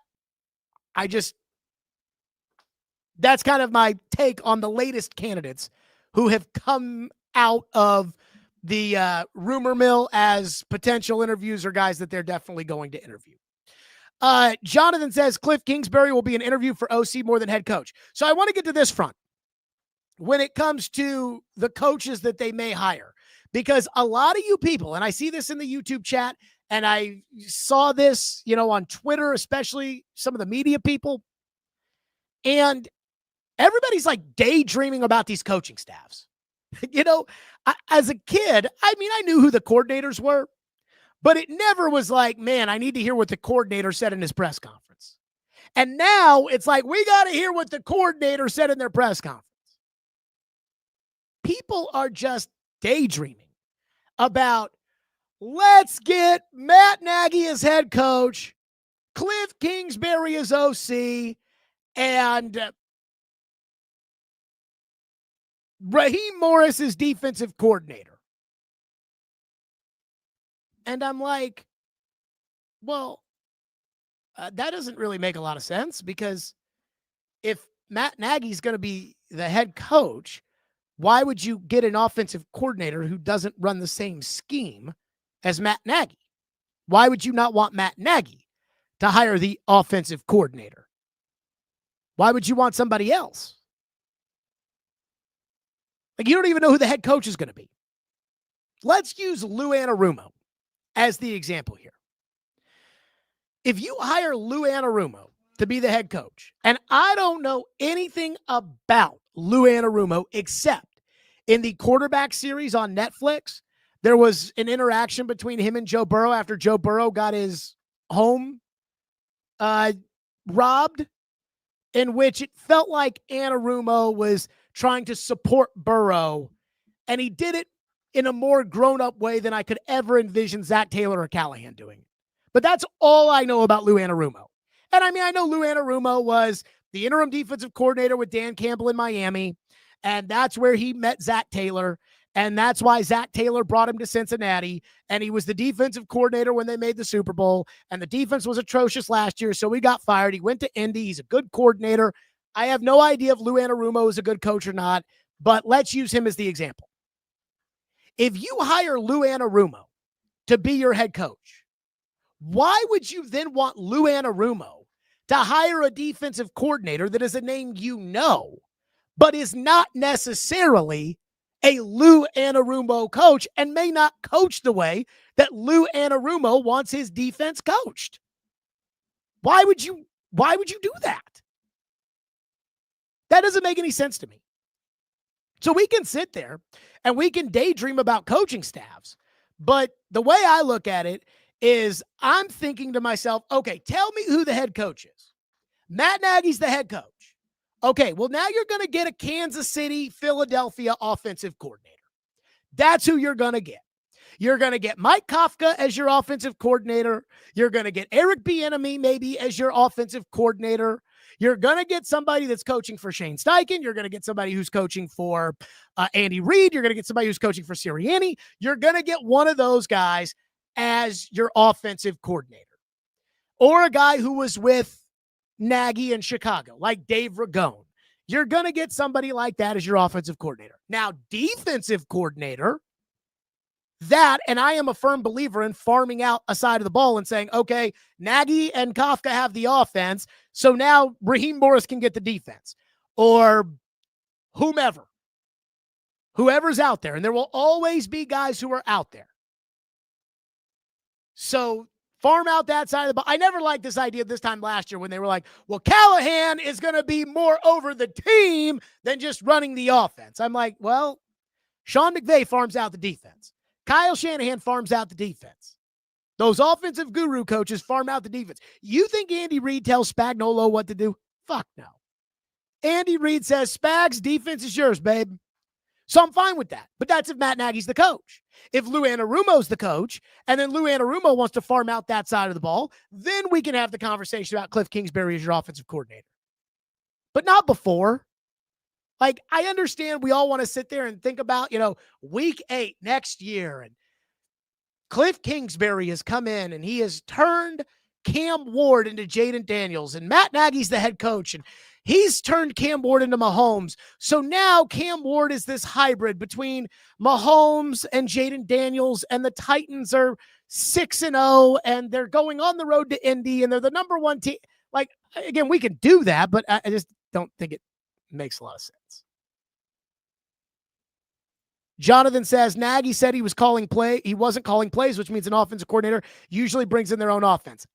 kind of my take on the latest candidates who have come out of the rumor mill as potential interviews or guys that they're definitely going to interview. Jonathan says Kliff Kingsbury will be an interview for OC more than head coach. So I want to get to this front when it comes to the coaches that they may hire, because a lot of you people, and I see this in the YouTube chat, and I saw this, on Twitter, especially some of the media people, and everybody's like daydreaming about these coaching staffs. As a kid, I knew who the coordinators were, But it never was like, man, I need to hear what the coordinator said in his press conference. And now it's like, we got to hear what the coordinator said in their press conference. People are just daydreaming about, let's get Matt Nagy as head coach, Kliff Kingsbury as OC, and Raheem Morris as defensive coordinator. And I'm like, well, that doesn't really make a lot of sense, because if Matt Nagy's going to be the head coach, why would you get an offensive coordinator who doesn't run the same scheme as Matt Nagy? Why would you not want Matt Nagy to hire the offensive coordinator? Why would you want somebody else? Like, you don't even know who the head coach is going to be. Let's use Lou Anarumo as the example here. If you hire Lou Anarumo to be the head coach, and I don't know anything about Lou Anarumo except in the quarterback series on Netflix, there was an interaction between him and Joe Burrow after Joe Burrow got his home robbed, in which it felt like Anarumo was trying to support Burrow, and he did it in a more grown-up way than I could ever envision Zach Taylor or Callahan doing. But that's all I know about Lou Anarumo. And I mean, I know Lou Anarumo was the interim defensive coordinator with Dan Campbell in Miami, and that's where he met Zach Taylor, and that's why Zach Taylor brought him to Cincinnati, and he was the defensive coordinator when they made the Super Bowl, and the defense was atrocious last year, so he got fired. He went to Indy. He's a good coordinator. I have no idea if Lou Anarumo is a good coach or not, but let's use him as the example. If you hire Lou Anarumo to be your head coach, why would you then want Lou Anarumo to hire a defensive coordinator that is a name you know, but is not necessarily a Lou Anarumo coach and may not coach the way that Lou Anarumo wants his defense coached? Why would you do that? That doesn't make any sense to me. So we can sit there and we can daydream about coaching staffs, but the way I look at it is I'm thinking to myself, okay, tell me who the head coach is. Matt Nagy's the head coach. Okay, well, now you're going to get a Kansas City, Philadelphia offensive coordinator. That's who you're going to get. You're going to get Mike Kafka as your offensive coordinator. You're going to get Eric Bieniemy maybe as your offensive coordinator. You're going to get somebody that's coaching for Shane Steichen. You're going to get somebody who's coaching for Andy Reid. You're going to get somebody who's coaching for Sirianni. You're going to get one of those guys as your offensive coordinator. Or a guy who was with Nagy in Chicago, like Dave Ragone. You're going to get somebody like that as your offensive coordinator. Now, defensive coordinator, that, and I am a firm believer in farming out a side of the ball and saying, okay, Nagy and Kafka have the offense, so now Raheem Morris can get the defense. Or whoever's out there. And there will always be guys who are out there. So farm out that side of the ball. I never liked this idea this time last year when they were like, well, Callahan is going to be more over the team than just running the offense. I'm like, well, Sean McVay farms out the defense. Kyle Shanahan farms out the defense. Those offensive guru coaches farm out the defense. You think Andy Reid tells Spagnuolo what to do? Fuck no. Andy Reid says, Spags, defense is yours, babe. So I'm fine with that. But that's if Matt Nagy's the coach. If Lou Anarumo's the coach, and then Lou Anarumo wants to farm out that side of the ball, then we can have the conversation about Kliff Kingsbury as your offensive coordinator. But not before. Like, I understand we all want to sit there and think about, week 8 next year. And Kliff Kingsbury has come in and he has turned Cam Ward into Jaden Daniels. And Matt Nagy's the head coach. And he's turned Cam Ward into Mahomes. So now Cam Ward is this hybrid between Mahomes and Jaden Daniels. And the Titans are 6-0. And they're going on the road to Indy. And they're the number 1 team. Like, again, we can do that. But I just don't think it makes a lot of sense. Jonathan says, Nagy said he wasn't calling plays, which means an offensive coordinator usually brings in their own offense.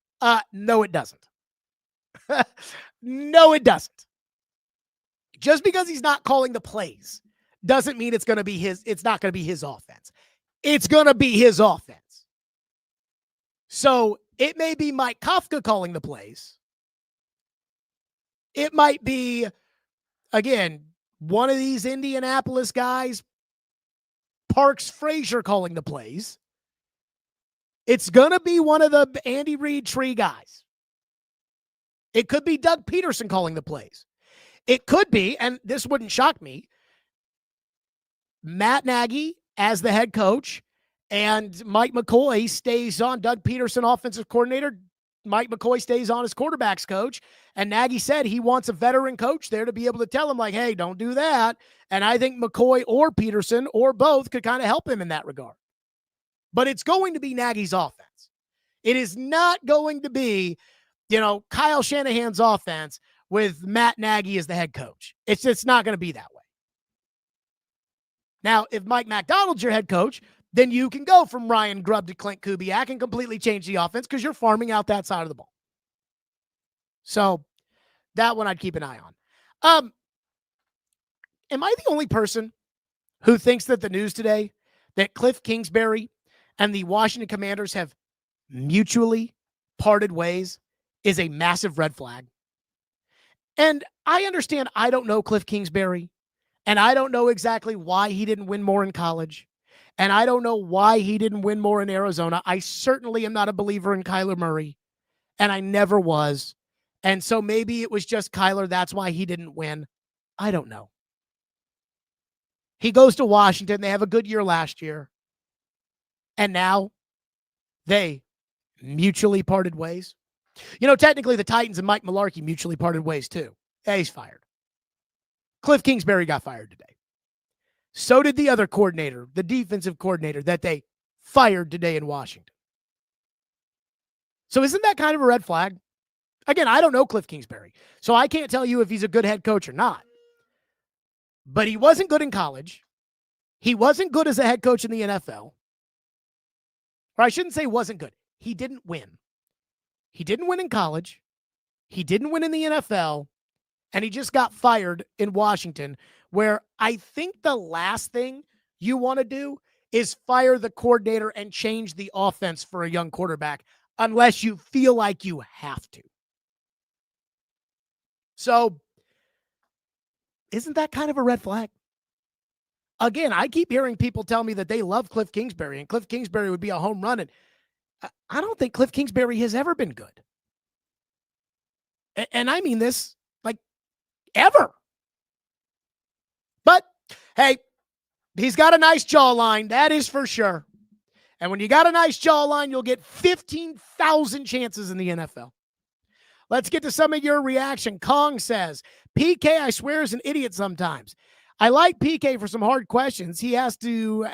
No, it doesn't. No, it doesn't. Just because he's not calling the plays doesn't mean it's not going to be his offense. It's going to be his offense. So it may be Mike Kafka calling the plays. It might be, again, one of these Indianapolis guys, Parks Frazier, calling the plays. It's going to be one of the Andy Reid tree guys. It could be Doug Peterson calling the plays. It could be, and this wouldn't shock me, Matt Nagy as the head coach, and Mike McCoy stays on. Doug Peterson, offensive coordinator. Mike McCoy stays on as quarterback's coach. And Nagy said he wants a veteran coach there to be able to tell him, like, hey, don't do that. And I think McCoy or Peterson or both could kind of help him in that regard. But it's going to be Nagy's offense. It is not going to be, Kyle Shanahan's offense with Matt Nagy as the head coach. It's not going to be that way. Now, if Mike McDonald's your head coach, then you can go from Ryan Grubb to Clint Kubiak and completely change the offense because you're farming out that side of the ball. So that one I'd keep an eye on. Am I the only person who thinks that the news today that Kliff Kingsbury and the Washington Commanders have mutually parted ways is a massive red flag? And I understand I don't know Kliff Kingsbury, and I don't know exactly why he didn't win more in college, and I don't know why he didn't win more in Arizona. I certainly am not a believer in Kyler Murray, and I never was. And so maybe it was just Kyler. That's why he didn't win. I don't know. He goes to Washington. They have a good year last year. And now they mutually parted ways. Technically the Titans and Mike Mularkey mutually parted ways too. Yeah, he's fired. Kliff Kingsbury got fired today. So did the other coordinator, the defensive coordinator that they fired today in Washington. So isn't that kind of a red flag? Again, I don't know Kliff Kingsbury, so I can't tell you if he's a good head coach or not. But he wasn't good in college. He wasn't good as a head coach in the NFL. Or I shouldn't say wasn't good. He didn't win. He didn't win in college. He didn't win in the NFL. And he just got fired in Washington, where I think the last thing you want to do is fire the coordinator and change the offense for a young quarterback unless you feel like you have to. So, isn't that kind of a red flag? Again, I keep hearing people tell me that they love Kliff Kingsbury and Kliff Kingsbury would be a home run. And I don't think Kliff Kingsbury has ever been good. And I mean this like ever. But hey, he's got a nice jawline. That is for sure. And when you got a nice jawline, you'll get 15,000 chances in the NFL. Let's get to some of your reaction. Kong says, PK, I swear, is an idiot sometimes. I like PK for some hard questions he has to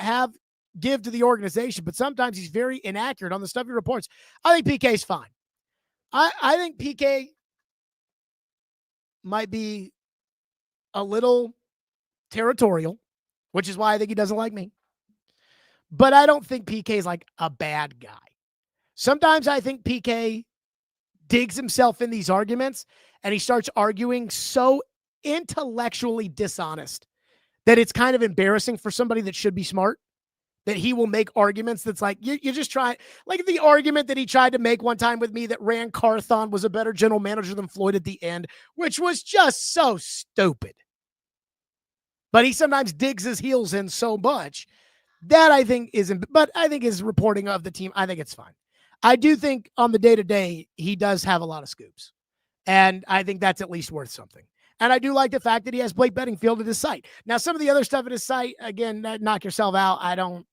give to the organization, but sometimes he's very inaccurate on the stuff he reports. I think PK's fine. I think PK might be a little territorial, which is why I think he doesn't like me. But I don't think PK is like a bad guy. Sometimes I think PK digs himself in these arguments and he starts arguing so intellectually dishonest that it's kind of embarrassing for somebody that should be smart, that he will make arguments that's like, you just try, like the argument that he tried to make one time with me that Rand Carthon was a better general manager than Floyd at the end, which was just so stupid. But he sometimes digs his heels in so much that I think isn't, but I think his reporting of the team, I think it's fine. I do think on the day-to-day, he does have a lot of scoops. And I think that's at least worth something. And I do like the fact that he has Blake Bedingfield at his site. Now, some of the other stuff at his site, again, knock yourself out. I don't,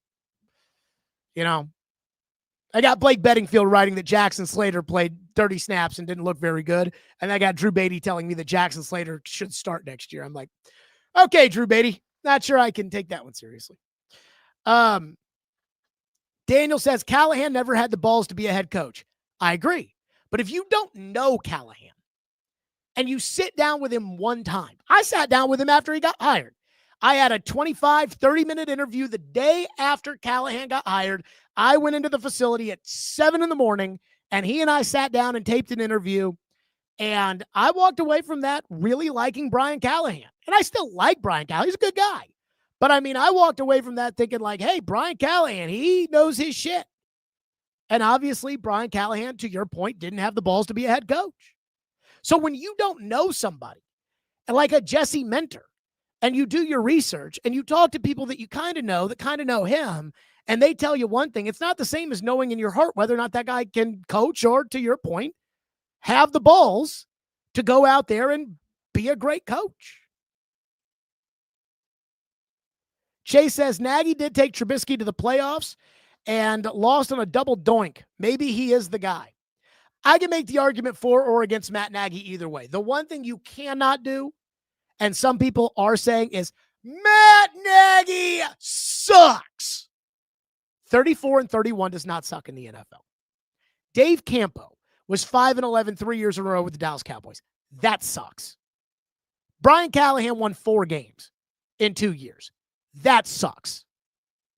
I got Blake Bedingfield writing that Jackson Slater played 30 snaps and didn't look very good. And I got Drew Beatty telling me that Jackson Slater should start next year. I'm like, okay, Drew Beatty, not sure I can take that one seriously. Daniel says, Callahan never had the balls to be a head coach. I agree. But if you don't know Callahan and you sit down with him one time, I sat down with him after he got hired. I had a 25, 30-minute interview the day after Callahan got hired. I went into the facility at 7 a.m, and he and I sat down and taped an interview. And I walked away from that really liking Brian Callahan. And I still like Brian Callahan. He's a good guy. But I mean, I walked away from that thinking like, hey, Brian Callahan, he knows his shit. And obviously, Brian Callahan, to your point, didn't have the balls to be a head coach. So when you don't know somebody, like a Jesse Mentor, and you do your research and you talk to people that you kind of know that kind of know him, and they tell you one thing, it's not the same as knowing in your heart whether or not that guy can coach or, to your point, have the balls to go out there and be a great coach. Chase says Nagy did take Trubisky to the playoffs and lost on a double doink. Maybe he is the guy. I can make the argument for or against Matt Nagy either way. The one thing you cannot do, and some people are saying, is Matt Nagy sucks. 34-31 does not suck in the NFL. Dave Campo was 5-11 3 years in a row with the Dallas Cowboys. That sucks. Brian Callahan won 4 games in 2 years. That sucks.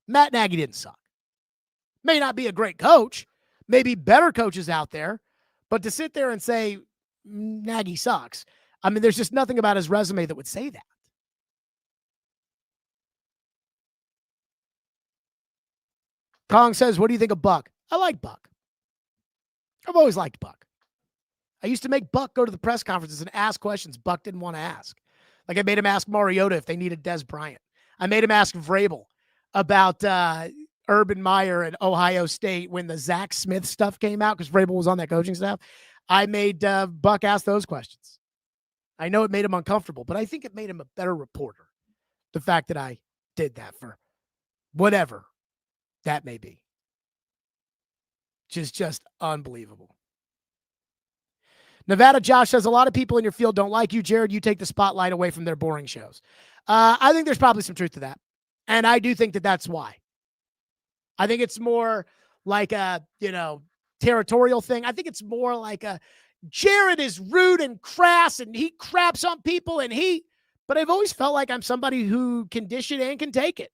Matt Nagy didn't suck. May not be a great coach. Maybe better coaches out there. But to sit there and say Nagy sucks, I mean, there's just nothing about his resume that would say that. Kong says, what do you think of Buck? I like Buck. I've always liked Buck. I used to make Buck go to the press conferences and ask questions Buck didn't want to ask. Like I made him ask Mariota if they needed Des Bryant. I made him ask Vrabel about Urban Meyer at Ohio State when the Zach Smith stuff came out because Vrabel was on that coaching staff. I made Buck ask those questions. I know it made him uncomfortable, but I think it made him a better reporter. The fact that I did that for whatever that may be. Just unbelievable. Nevada Josh says, a lot of people in your field don't like you, Jared. You take the spotlight away from their boring shows. I think there's probably some truth to that. And I do think that that's why. I think it's more like a, territorial thing. I think it's more like a Jared is rude and crass and he craps on people but I've always felt like I'm somebody who can dish it and can take it.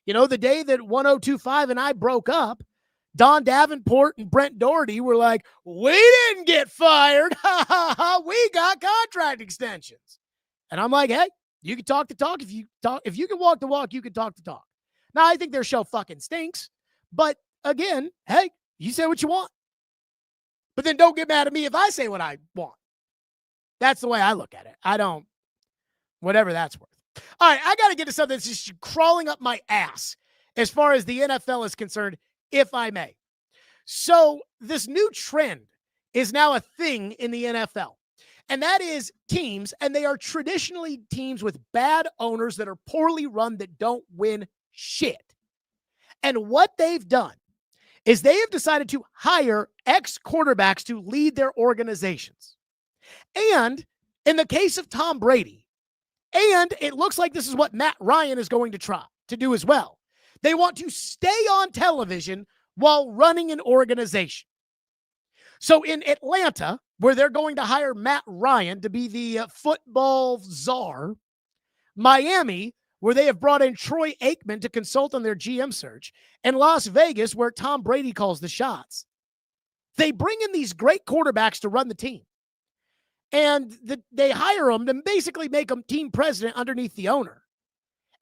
The day that 1025 and I broke up, Don Davenport and Brent Doherty were like, we didn't get fired. We got contract extensions. And I'm like, hey, you can talk the talk. If you can walk the walk, you can talk the talk. Now, I think their show fucking stinks. But again, hey, you say what you want. But then don't get mad at me if I say what I want. That's the way I look at it. Whatever that's worth. All right, I got to get to something that's just crawling up my ass as far as the NFL is concerned, if I may. So this new trend is now a thing in the NFL. And that is teams, and they are traditionally teams with bad owners that are poorly run that don't win shit. And what they've done is they have decided to hire ex-quarterbacks to lead their organizations. And in the case of Tom Brady, and it looks like this is what Matt Ryan is going to try to do as well, they want to stay on television while running an organization. So in Atlanta, where they're going to hire Matt Ryan to be the football czar, Miami, where they have brought in Troy Aikman to consult on their GM search, and Las Vegas, where Tom Brady calls the shots. They bring in these great quarterbacks to run the team. And they hire them to basically make them team president underneath the owner.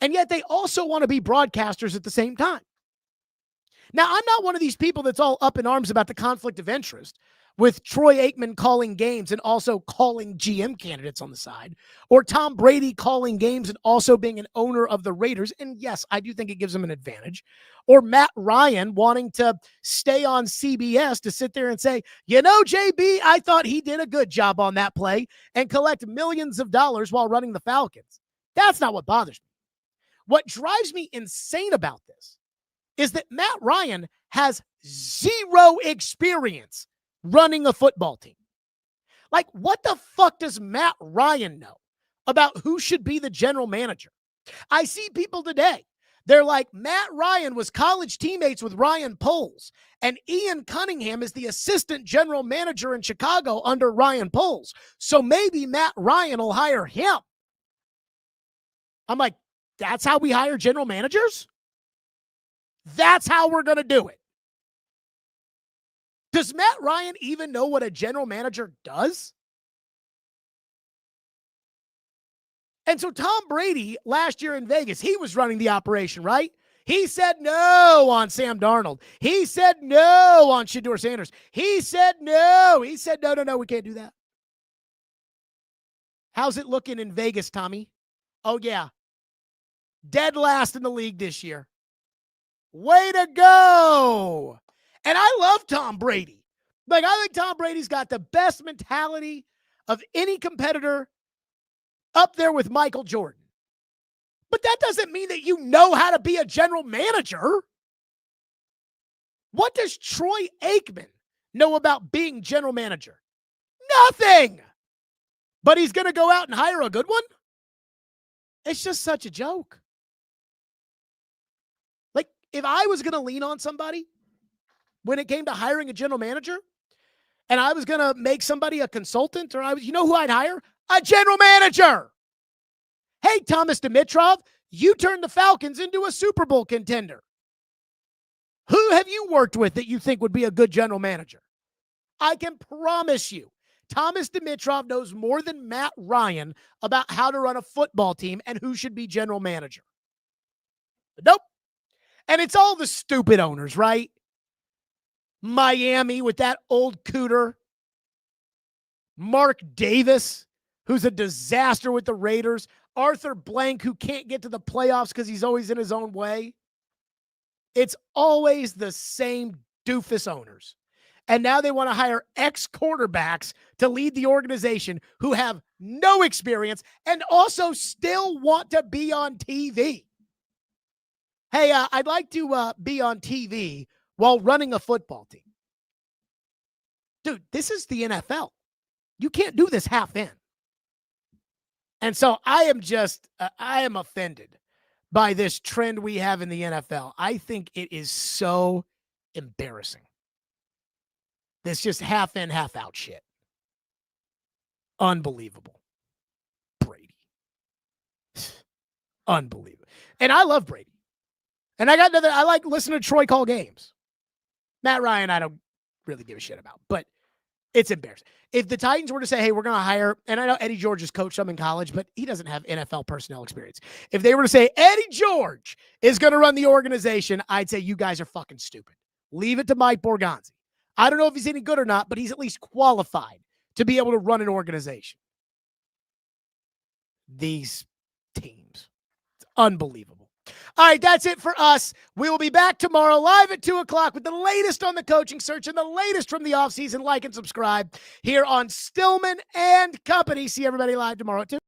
And yet they also want to be broadcasters at the same time. Now, I'm not one of these people that's all up in arms about the conflict of interest with Troy Aikman calling games and also calling GM candidates on the side, or Tom Brady calling games and also being an owner of the Raiders. And yes, I do think it gives him an advantage. Or Matt Ryan wanting to stay on CBS to sit there and say, JB, I thought he did a good job on that play and collect millions of dollars while running the Falcons. That's not what bothers me. What drives me insane about this is that Matt Ryan has zero experience running a football team. Like, what the fuck does Matt Ryan know about who should be the general manager? I see people today. They're like, Matt Ryan was college teammates with Ryan Poles, and Ian Cunningham is the assistant general manager in Chicago under Ryan Poles. So maybe Matt Ryan will hire him. I'm like, that's how we hire general managers? That's how we're going to do it. Does Matt Ryan even know what a general manager does? And so Tom Brady last year in Vegas, he was running the operation, right? He said no on Sam Darnold. He said no on Shedeur Sanders. He said no. He said, no, we can't do that. How's it looking in Vegas, Tommy? Oh, yeah. Dead last in the league this year. Way to go. And I love Tom Brady. Like, I think Tom Brady's got the best mentality of any competitor, up there with Michael Jordan. But that doesn't mean that you know how to be a general manager. What does Troy Aikman know about being general manager? Nothing. But he's going to go out and hire a good one? It's just such a joke. Like, if I was going to lean on somebody when it came to hiring a general manager, and I was going to make somebody a consultant, or you know who I'd hire? A general manager. Hey, Thomas Dimitrov, you turned the Falcons into a Super Bowl contender. Who have you worked with that you think would be a good general manager? I can promise you, Thomas Dimitrov knows more than Matt Ryan about how to run a football team and who should be general manager. But nope. And it's all the stupid owners, right? Miami with that old cooter. Mark Davis, who's a disaster with the Raiders. Arthur Blank, who can't get to the playoffs because he's always in his own way. It's always the same doofus owners. And now they want to hire ex-quarterbacks to lead the organization who have no experience and also still want to be on TV. Hey, I'd like to be on TV while running a football team. Dude, this is the NFL. You can't do this half in. And so I am offended by this trend we have in the NFL. I think it is so embarrassing. This just half in, half out shit. Unbelievable. Brady. Unbelievable. And I love Brady. And I like listening to Troy call games. Matt Ryan, I don't really give a shit about, but it's embarrassing. If the Titans were to say, hey, we're going to hire, and I know Eddie George has coached some in college, but he doesn't have NFL personnel experience. If they were to say, Eddie George is going to run the organization, I'd say, you guys are fucking stupid. Leave it to Mike Borgonzi. I don't know if he's any good or not, but he's at least qualified to be able to run an organization. These teams. It's unbelievable. All right, that's it for us. We will be back tomorrow live at 2 o'clock with the latest on the coaching search and the latest from the offseason. Like and subscribe here on Stillman and Company. See everybody live tomorrow at 2.